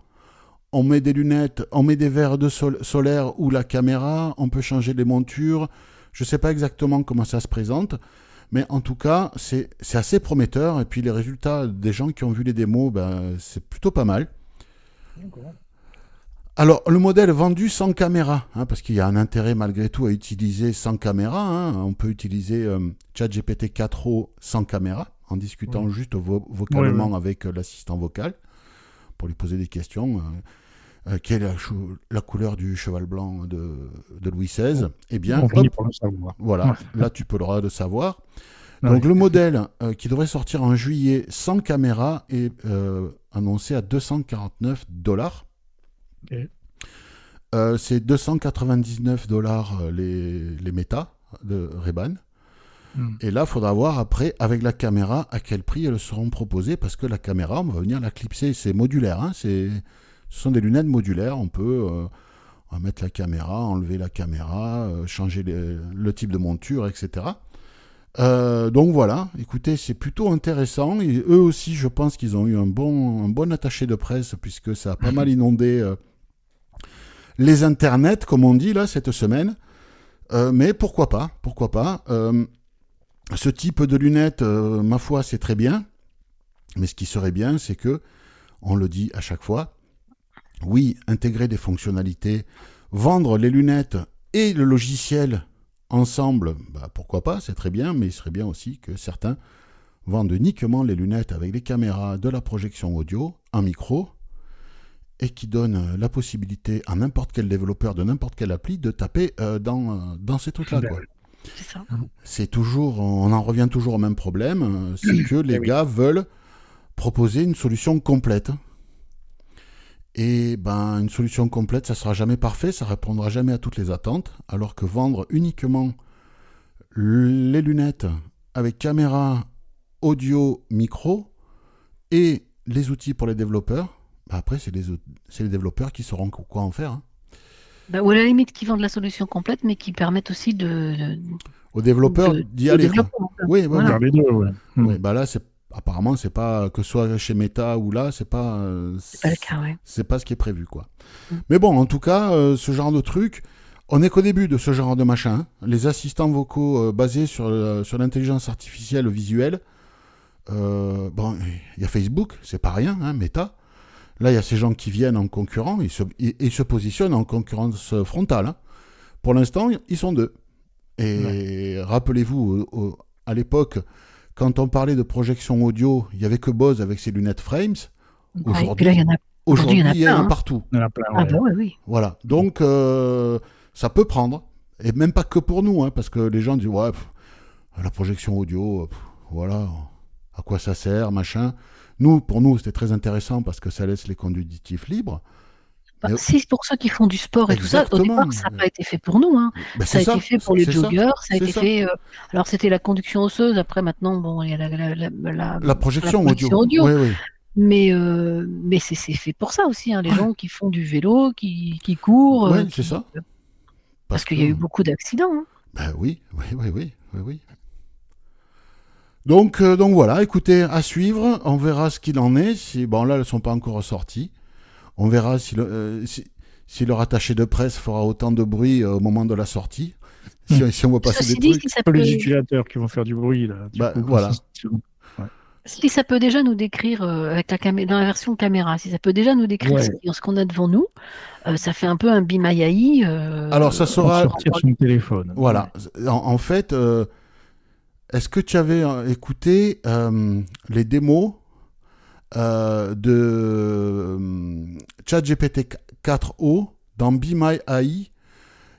On met des lunettes, on met des verres de solaire ou la caméra, on peut changer les montures. Je ne sais pas exactement comment ça se présente, mais en tout cas, c'est assez prometteur. Et puis les résultats des gens qui ont vu les démos, ben, c'est plutôt pas mal. D'accord. Alors, le modèle vendu sans caméra, hein, parce qu'il y a un intérêt malgré tout à utiliser sans caméra. Hein. On peut utiliser ChatGPT 4o sans caméra, en discutant Oui. juste Ouais, vocalement ouais. avec l'assistant vocal, pour lui poser des questions. Quelle est la couleur du cheval blanc de Louis XVI? Eh bien, On finit hop, par le savoir. Ouais. voilà, là tu peux le droit de savoir. Donc Ouais. le modèle qui devrait sortir en juillet sans caméra est annoncé à $249. Ok. C'est $299 les métas de Ray-Ban. Hmm. Et là, il faudra voir après, avec la caméra, à quel prix elles seront proposées, parce que la caméra, on va venir la clipser. C'est modulaire, hein, ce sont des lunettes modulaires. On va mettre la caméra, enlever la caméra, changer le type de monture, etc. Donc voilà, écoutez, c'est plutôt intéressant. Et eux aussi, je pense qu'ils ont eu un bon attaché de presse, puisque ça a pas mal inondé les internets, comme on dit là, cette semaine. Mais pourquoi pas? Pourquoi pas? Ce type de lunettes, ma foi, c'est très bien. Mais ce qui serait bien, c'est que, on le dit à chaque fois, oui, intégrer des fonctionnalités, vendre les lunettes et le logiciel ensemble, bah, pourquoi pas, c'est très bien, mais il serait bien aussi que certains vendent uniquement les lunettes avec des caméras, de la projection audio, un micro, et qui donnent la possibilité à n'importe quel développeur de n'importe quelle appli de taper dans ces trucs-là, quoi. C'est ça. C'est toujours, on en revient toujours au même problème, c'est que les Eh oui. gars veulent proposer une solution complète. Et ben, une solution complète, ça sera jamais parfait, ça répondra jamais à toutes les attentes, alors que vendre uniquement les lunettes avec caméra, audio, micro et les outils pour les développeurs, bah après c'est les développeurs qui sauront quoi en faire. Hein. Bah, ou à la limite, qui vendent la solution complète, mais qui permettent aussi Aux développeurs d'y au aller, quoi. développement. Oui, oui, Voilà. oui. Faire les deux, ouais. Oui, bah là, apparemment, c'est pas que ce soit chez Meta ou là, c'est pas, C'est pas le cas, ouais. c'est pas ce qui est prévu, quoi. Mm. Mais bon, en tout cas, ce genre de truc, on n'est qu'au début de ce genre de machin. Hein. Les assistants vocaux basés sur l'intelligence artificielle visuelle. Bon, il y a Facebook, c'est pas rien, hein, Meta. Là, il y a ces gens qui viennent en concurrent, ils se positionnent en concurrence frontale. Hein. Pour l'instant, ils sont deux. Et rappelez-vous, à l'époque, quand on parlait de projection audio, il n'y avait que Bose avec ses lunettes Frames. Ouais, et puis là, il y en a Aujourd'hui, il y en plein, a hein. partout. Il y en a plein, Ah ouais. bah oui, oui. Voilà. Donc, ça peut prendre. Et même pas que pour nous, hein, parce que les gens disent, ouais, la projection audio, voilà, à quoi ça sert, machin. Pour nous, c'était très intéressant parce que ça laisse les conductifs libres. Bah, Mais- si pour ceux qui font du sport et tout ça, au Exactement. départ, ça n'a pas été fait pour nous. Hein. Ben, Ça a été fait pour les c'est ça, joggeurs, ça a c'est été ça. fait. Alors, c'était la conduction osseuse. Après, maintenant, bon, il y a La projection projection audio. Oui, oui. Mais c'est fait pour ça aussi. Hein, les gens qui font du vélo, qui courent. Ouais, c'est ça. Parce qu'il y a eu beaucoup d'accidents. Hein. Ben oui, oui, oui, oui, oui, oui. Donc voilà, écoutez, à suivre, on verra ce qu'il en est. Bon, là, elles ne sont pas encore sorties. On verra si le rattaché de presse fera autant de bruit au moment de la sortie. Si on voit passer Ceci des dit, trucs. si ça C'est pas peut, les utilisateurs qui vont faire du bruit, là. Du Bah, coup, voilà. si ça peut déjà nous décrire avec dans la version caméra, si ça peut déjà nous décrire Ouais. ce qu'on a devant nous, ça fait un peu un Be My AI. Alors, ça Pour sera. sortir son téléphone. Voilà. En fait, est-ce que tu avais écouté les démos de ChatGPT GPT-4o dans Be My AI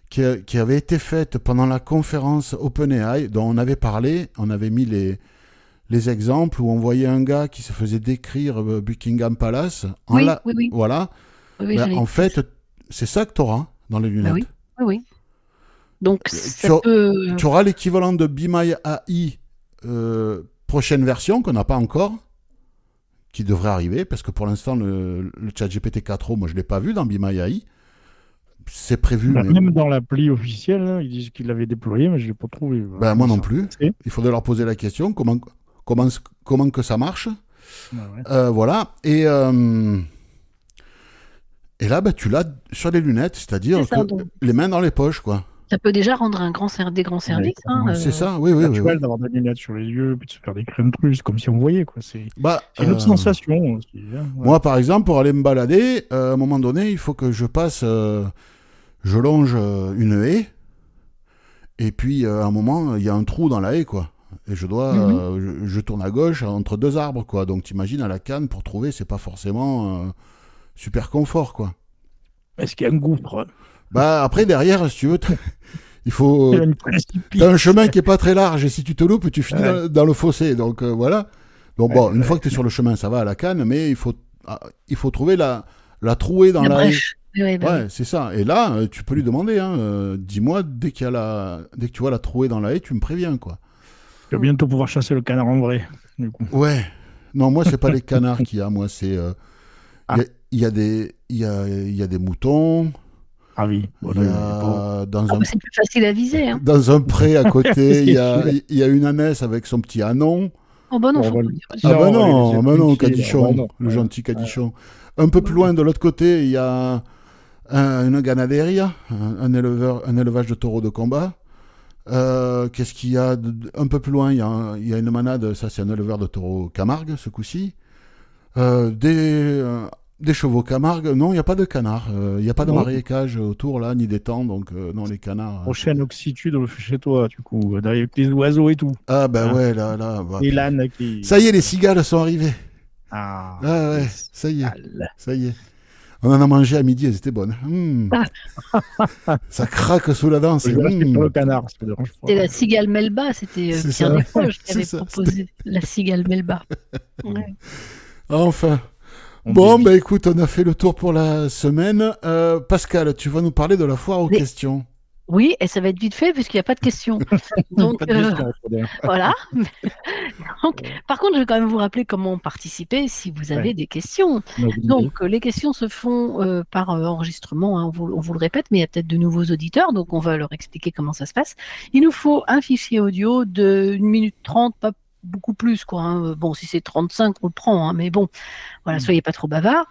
qui avait été faite pendant la conférence OpenAI dont on avait parlé. On avait mis les exemples où on voyait un gars qui se faisait décrire Buckingham Palace. Oui. Voilà. Oui, Ben, en fait, c'est ça que tu auras dans les lunettes. Oui. Donc, tu auras l'équivalent de Be My AI prochaine version qu'on n'a pas encore, qui devrait arriver, parce que pour l'instant, le ChatGPT 4o, moi, je ne l'ai pas vu dans Be My AI. C'est prévu. Mais... Même dans l'appli officielle, hein, ils disent qu'ils l'avaient déployé, mais je ne l'ai pas trouvé. Ben, moi non plus. Il faudrait leur poser la question, comment que ça marche. Voilà. Et là, ben, tu l'as sur les lunettes, c'est-à-dire les mains dans les poches, quoi. Ça peut déjà rendre des grands services. C'est ça, oui. D'avoir des lunettes sur les yeux, puis de se faire des crèmes plus, comme si on voyait, quoi. C'est une autre sensation aussi. Hein, ouais. Moi, par exemple, pour aller me balader, à un moment donné, il faut que je passe, je longe une haie, et puis à un moment, il y a un trou dans la haie, quoi. Et je dois, je tourne à gauche entre deux arbres, quoi. Donc, t'imagines, à la canne, pour trouver, c'est pas forcément super confort, quoi. Est-ce qu'il y a un gouffre? Bah, après, derrière, si tu veux, il faut. T'as un chemin qui est pas très large, et si tu te loupes, tu finis dans le fossé. Donc, voilà. Donc, bon, une fois que tu es sur le chemin, ça va à la canne, mais il faut trouver la trouée dans la haie. Ouais, c'est ça. Et là, tu peux lui demander, hein, dis-moi, dès que tu vois la trouée dans la haie, tu me préviens, quoi. Tu vas bientôt pouvoir chasser le canard en vrai, du coup. Ouais. Non, moi, c'est pas les canards qu'il y a. Moi, c'est. Il y a des moutons. Ah oui. C'est plus facile à viser. Hein. Dans un pré à côté, il y a une ânesse avec son petit ânon. Oh bah non, faut pas dire. Ah bah non, Cadichon, le gentil Cadichon. Un peu plus loin, de l'autre côté, il y a une ganaderia, un élevage de taureaux de combat. Qu'est-ce qu'il y a un peu plus loin, il y a une manade, ça c'est un éleveur de taureaux Camargue, ce coup-ci. Des chevaux Camargue, non, il n'y a pas de canards. Il n'y a pas de marécage autour, là, ni d'étang, donc non, les canards... Prochaine oxitude chez toi, du coup, avec les oiseaux et tout. Ah bah ouais, là... Bah, et l'âne qui... Ça y est, les cigales sont arrivées. Ah ouais, ça y est. On en a mangé à midi, elles étaient bonnes. Ça craque sous la dent. C'est pas le canard, ça me dérange pas. C'était la cigale Melba, c'était Pierre Desproges qui avait proposé la cigale Melba. Ouais. Enfin. Bon, bah écoute, on a fait le tour pour la semaine. Pascal, tu vas nous parler de la foire aux questions. Oui, et ça va être vite fait puisqu'il n'y a pas de questions. Donc, voilà. Donc, par contre, je vais quand même vous rappeler comment participer si vous avez des questions. Donc, les questions se font par enregistrement, hein, on vous le répète, mais il y a peut-être de nouveaux auditeurs, donc on va leur expliquer comment ça se passe. Il nous faut un fichier audio de 1 minute 30, pas beaucoup plus, quoi. Hein. Bon, si c'est 35, on le prend, hein, mais bon, voilà, soyez pas trop bavards.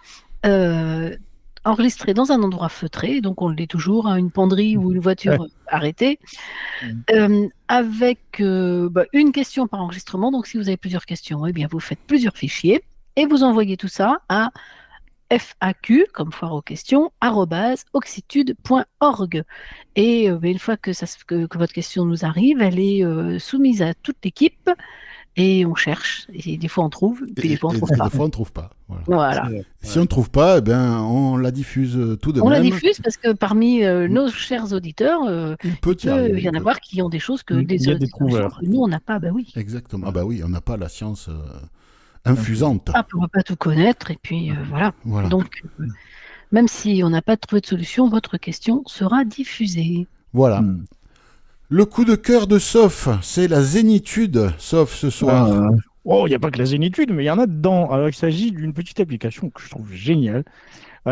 Enregistré dans un endroit feutré, donc on le dit toujours, hein, une penderie ou une voiture arrêtée, avec une question par enregistrement. Donc si vous avez plusieurs questions, eh bien vous faites plusieurs fichiers et vous envoyez tout ça à FAQ, comme foire aux questions, @oxitude.org. Et une fois que votre question nous arrive, elle est soumise à toute l'équipe. Et on cherche, et des fois on trouve, puis des fois on trouve pas. Des fois on trouve pas. Voilà. Si on ne trouve pas, eh ben, on la diffuse tout de même. On la diffuse parce que parmi nos chers auditeurs, il peut y en avoir qui ont des choses que des solutions que nous on n'a pas. Bah oui. Exactement. Ah bah oui, on n'a pas la science infusante. On ne va pas tout connaître, et puis voilà. Donc, même si on n'a pas trouvé de solution, votre question sera diffusée. Voilà. Le coup de cœur de Soph, c'est la zénitude, Soph, ce soir. Il n'y a pas que la zénitude, mais il y en a dedans. Alors, il s'agit d'une petite application que je trouve géniale.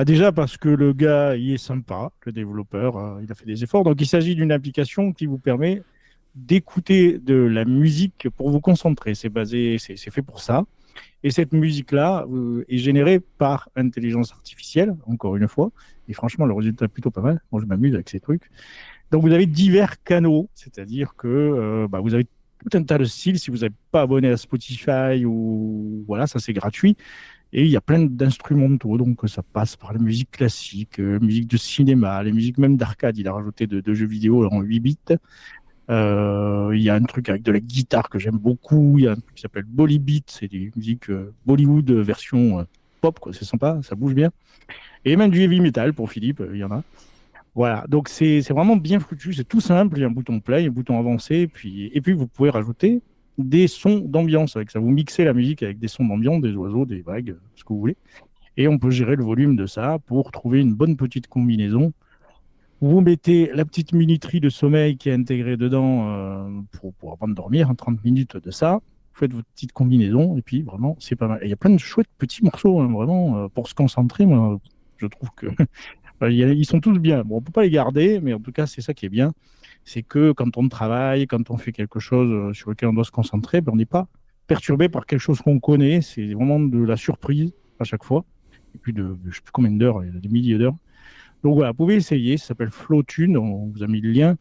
Déjà parce que le gars, il est sympa, le développeur, il a fait des efforts. Donc, il s'agit d'une application qui vous permet d'écouter de la musique pour vous concentrer. C'est fait pour ça. Et cette musique-là est générée par intelligence artificielle, encore une fois. Et franchement, le résultat est plutôt pas mal. Moi, je m'amuse avec ces trucs. Donc, vous avez divers canaux, c'est-à-dire que vous avez tout un tas de styles. Si vous n'êtes pas abonné à Spotify, ou voilà, ça c'est gratuit. Et il y a plein d'instrumentaux, donc ça passe par la musique classique, musique de cinéma, les musiques même d'arcade. Il a rajouté de jeux vidéo en 8 bits. Il y a un truc avec de la guitare que j'aime beaucoup. Il y a un truc qui s'appelle Bollybeat, c'est des musiques Bollywood version pop, quoi. C'est sympa, ça bouge bien. Et même du heavy metal pour Philippe, il y en a. Voilà, donc c'est vraiment bien foutu, c'est tout simple, il y a un bouton play, un bouton avancé, et puis vous pouvez rajouter des sons d'ambiance avec ça. Vous mixez la musique avec des sons d'ambiance, des oiseaux, des vagues, ce que vous voulez. Et on peut gérer le volume de ça pour trouver une bonne petite combinaison. Vous mettez la petite minuterie de sommeil qui est intégrée dedans pour avant de dormir, 30 minutes de ça. Vous faites votre petite combinaison et puis vraiment, c'est pas mal. Et il y a plein de chouettes petits morceaux, hein, vraiment, pour se concentrer. Moi, je trouve que ils sont tous bien. Bon, on peut pas les garder, mais en tout cas, c'est ça qui est bien. C'est que quand on travaille, quand on fait quelque chose sur lequel on doit se concentrer, ben, on n'est pas perturbé par quelque chose qu'on connaît. C'est vraiment de la surprise à chaque fois. Et puis je sais plus combien d'heures, il y a des milliers d'heures. Donc voilà, vous pouvez essayer, ça s'appelle Flowtune, on vous a mis le lien,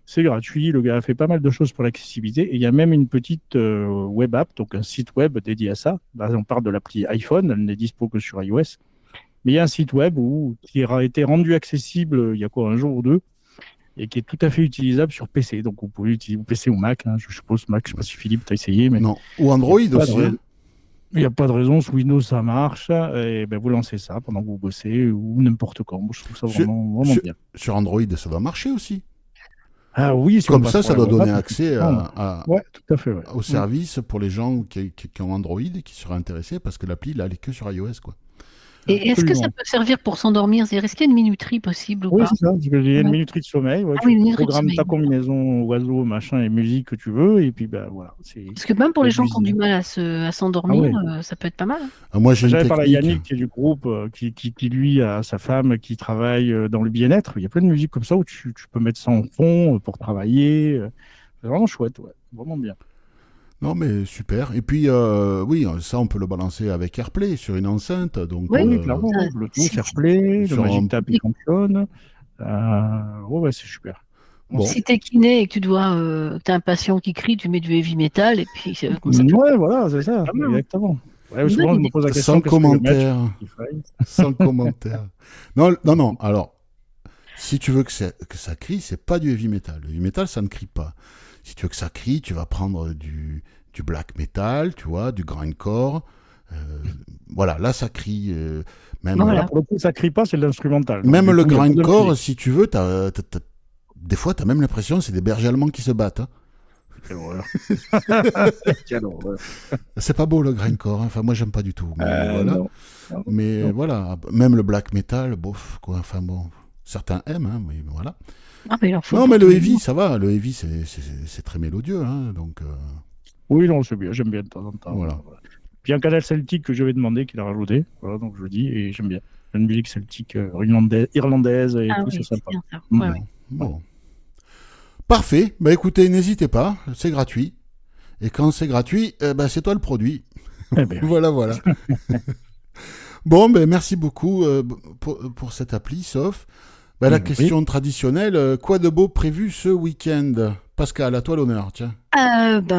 c'est gratuit, le gars a fait pas mal de choses pour l'accessibilité, et il y a même une petite web app, donc un site web dédié à ça. Là, on parle de l'appli iPhone, elle n'est dispo que sur iOS, mais il y a un site web qui a été rendu accessible il y a quoi, un jour ou deux, et qui est tout à fait utilisable sur PC, donc vous pouvez l'utiliser PC ou Mac, hein, je suppose Mac, je sais pas si Philippe t'a essayé, mais... Non, ou Android aussi. Hein. Il n'y a pas de raison, sous Windows ça marche, et ben vous lancez ça pendant que vous bossez ou n'importe quand. Moi, je trouve ça vraiment bien. Sur Android, ça doit marcher aussi. Ah oui, si comme ça doit donner accès ouais, tout à fait, au service pour les gens qui ont Android et qui seraient intéressés parce que l'appli, là, elle est que sur iOS, quoi. Et est-ce que ça peut servir pour s'endormir? C'est-à-dire, est-ce qu'il y a une minuterie possible ou Oui, pas? c'est ça. Il y a une minuterie de sommeil. Ouais, tu programmes ta combinaison oiseau, machin et musique que tu veux. Et puis, ben voilà. Parce que même pour les gens qui ont du mal à s'endormir, ça peut être pas mal. Moi, j'avais parlé à Yannick, qui est du groupe, qui lui a sa femme qui travaille dans le bien-être. Il y a plein de musique comme ça où tu peux mettre ça en fond pour travailler. C'est vraiment chouette, ouais. Vraiment bien. Non, mais super. Et puis, oui, ça, on peut le balancer avec AirPlay sur une enceinte. Donc, oui, clairement. Bluetooth, AirPlay, le Magic Tab, il fonctionne. Ouais, c'est super. Bon. Si t'es kiné et que t'as un patient qui crie, tu mets du heavy metal et puis comme ça. Ouais, voilà, c'est ça, exactement. Ouais, souvent, je me pose la question, sans commentaire. Sans commentaire. Non. Alors, si tu veux que ça crie, c'est pas du heavy metal. Le heavy metal, ça ne crie pas. Si tu veux que ça crie, tu vas prendre du black metal, tu vois, du grindcore. Voilà, là, ça crie. Même voilà. Pour le coup, ça crie pas, c'est de l'instrumental. Même le grindcore, si tu veux, des fois, tu as même l'impression que c'est des bergers allemands qui se battent. Hein. Quelle horreur. Quelle horreur. C'est pas beau le grindcore, hein. Enfin, moi, j'aime pas du tout. Mais voilà. Non. Voilà, même le black metal, bof, quoi. Enfin, bon, certains aiment, hein, mais voilà. Ah, mais non, mais le heavy, ça va. Le heavy, c'est très mélodieux. Hein, donc, oui, non, c'est bien. J'aime bien de temps en temps. Voilà. Puis un canal celtique que j'avais demandé qu'il a rajouté. Voilà, donc je le dis et j'aime bien. Une musique celtique irlandaise et tout, c'est sympa. Bon. Parfait. Bah écoutez, n'hésitez pas. C'est gratuit. Et quand c'est gratuit, c'est toi le produit. Voilà. Bon, merci beaucoup pour cette appli, sauf... la question traditionnelle, quoi de beau prévu ce week-end? Pascal, à toi l'honneur, tiens.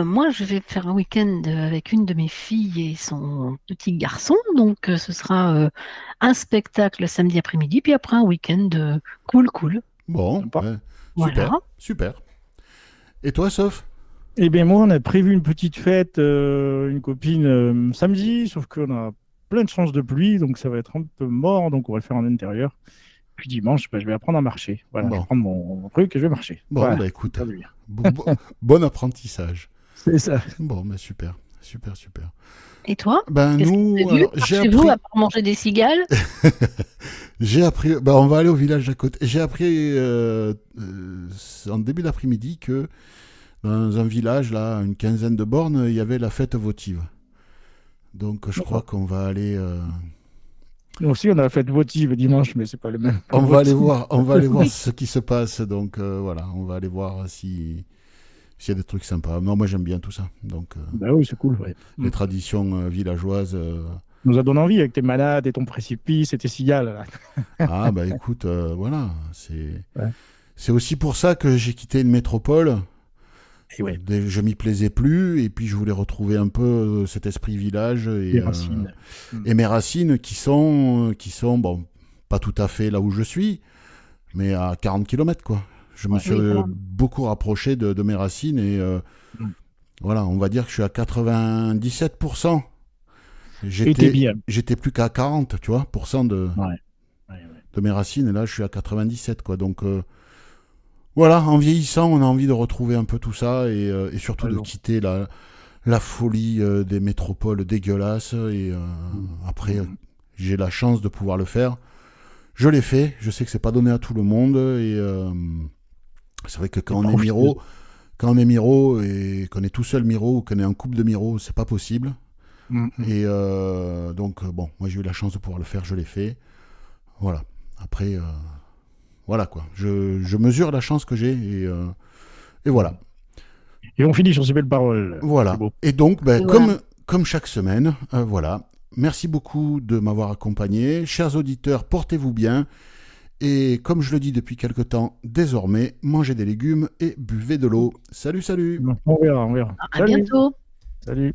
Moi, je vais faire un week-end avec une de mes filles et son petit garçon. Donc, ce sera un spectacle samedi après-midi, puis après un week-end cool. Bon, voilà. Super. Et toi, Soph? Eh bien, moi, on a prévu une petite fête, une copine samedi, sauf qu'on a plein de chances de pluie, donc ça va être un peu mort, donc on va le faire en intérieur. Puis dimanche, je vais apprendre à marcher. Voilà, je vais prendre mon truc et je vais marcher. Bon, voilà. Écoute, bon apprentissage. C'est ça. Bon, super. Et toi? Nous, j'ai appris... vous, à part manger des cigales. J'ai appris... on va aller au village d'à côté. J'ai appris en début d'après-midi que dans un village, là, une quinzaine de bornes, il y avait la fête votive. Donc, je crois qu'on va aller... Nous aussi, on a la fête votive dimanche, mais c'est pas le même. On va aller voir ce qui se passe. Donc voilà, on va aller voir s'il y a des trucs sympas. Non, moi j'aime bien tout ça. Donc oui, c'est cool. Ouais. Les traditions villageoises. Nous a donné envie avec tes malades et ton précipice et tes cigales. Ah écoute, voilà, c'est aussi pour ça que j'ai quitté une métropole. Et ouais. Je m'y plaisais plus et puis je voulais retrouver un peu cet esprit village et mes racines qui sont pas tout à fait là où je suis, mais à 40 km quoi. Je me suis beaucoup rapproché de mes racines et voilà, on va dire que je suis à 97%. était bien. J'étais plus qu'à 40, tu vois, Ouais. de mes racines, et là je suis à 97, quoi. Donc voilà, en vieillissant, on a envie de retrouver un peu tout ça, et surtout de quitter la folie des métropoles dégueulasses. Et après, j'ai la chance de pouvoir le faire. Je l'ai fait. Je sais que c'est pas donné à tout le monde, et c'est vrai que quand on est Miro et qu'on est tout seul Miro, ou qu'on est en couple de Miro, c'est pas possible. Et donc bon, moi j'ai eu la chance de pouvoir le faire, je l'ai fait. Voilà. Après, voilà quoi. Je mesure la chance que j'ai, et voilà. Et on finit sur ces belles paroles. C'est Voilà. beau. Et donc, ben, Et voilà. comme chaque semaine, voilà. Merci beaucoup de m'avoir accompagné. Chers auditeurs, portez-vous bien. Et comme je le dis depuis quelque temps, désormais, mangez des légumes et buvez de l'eau. Salut, salut! On verra, on verra. À bientôt. Salut.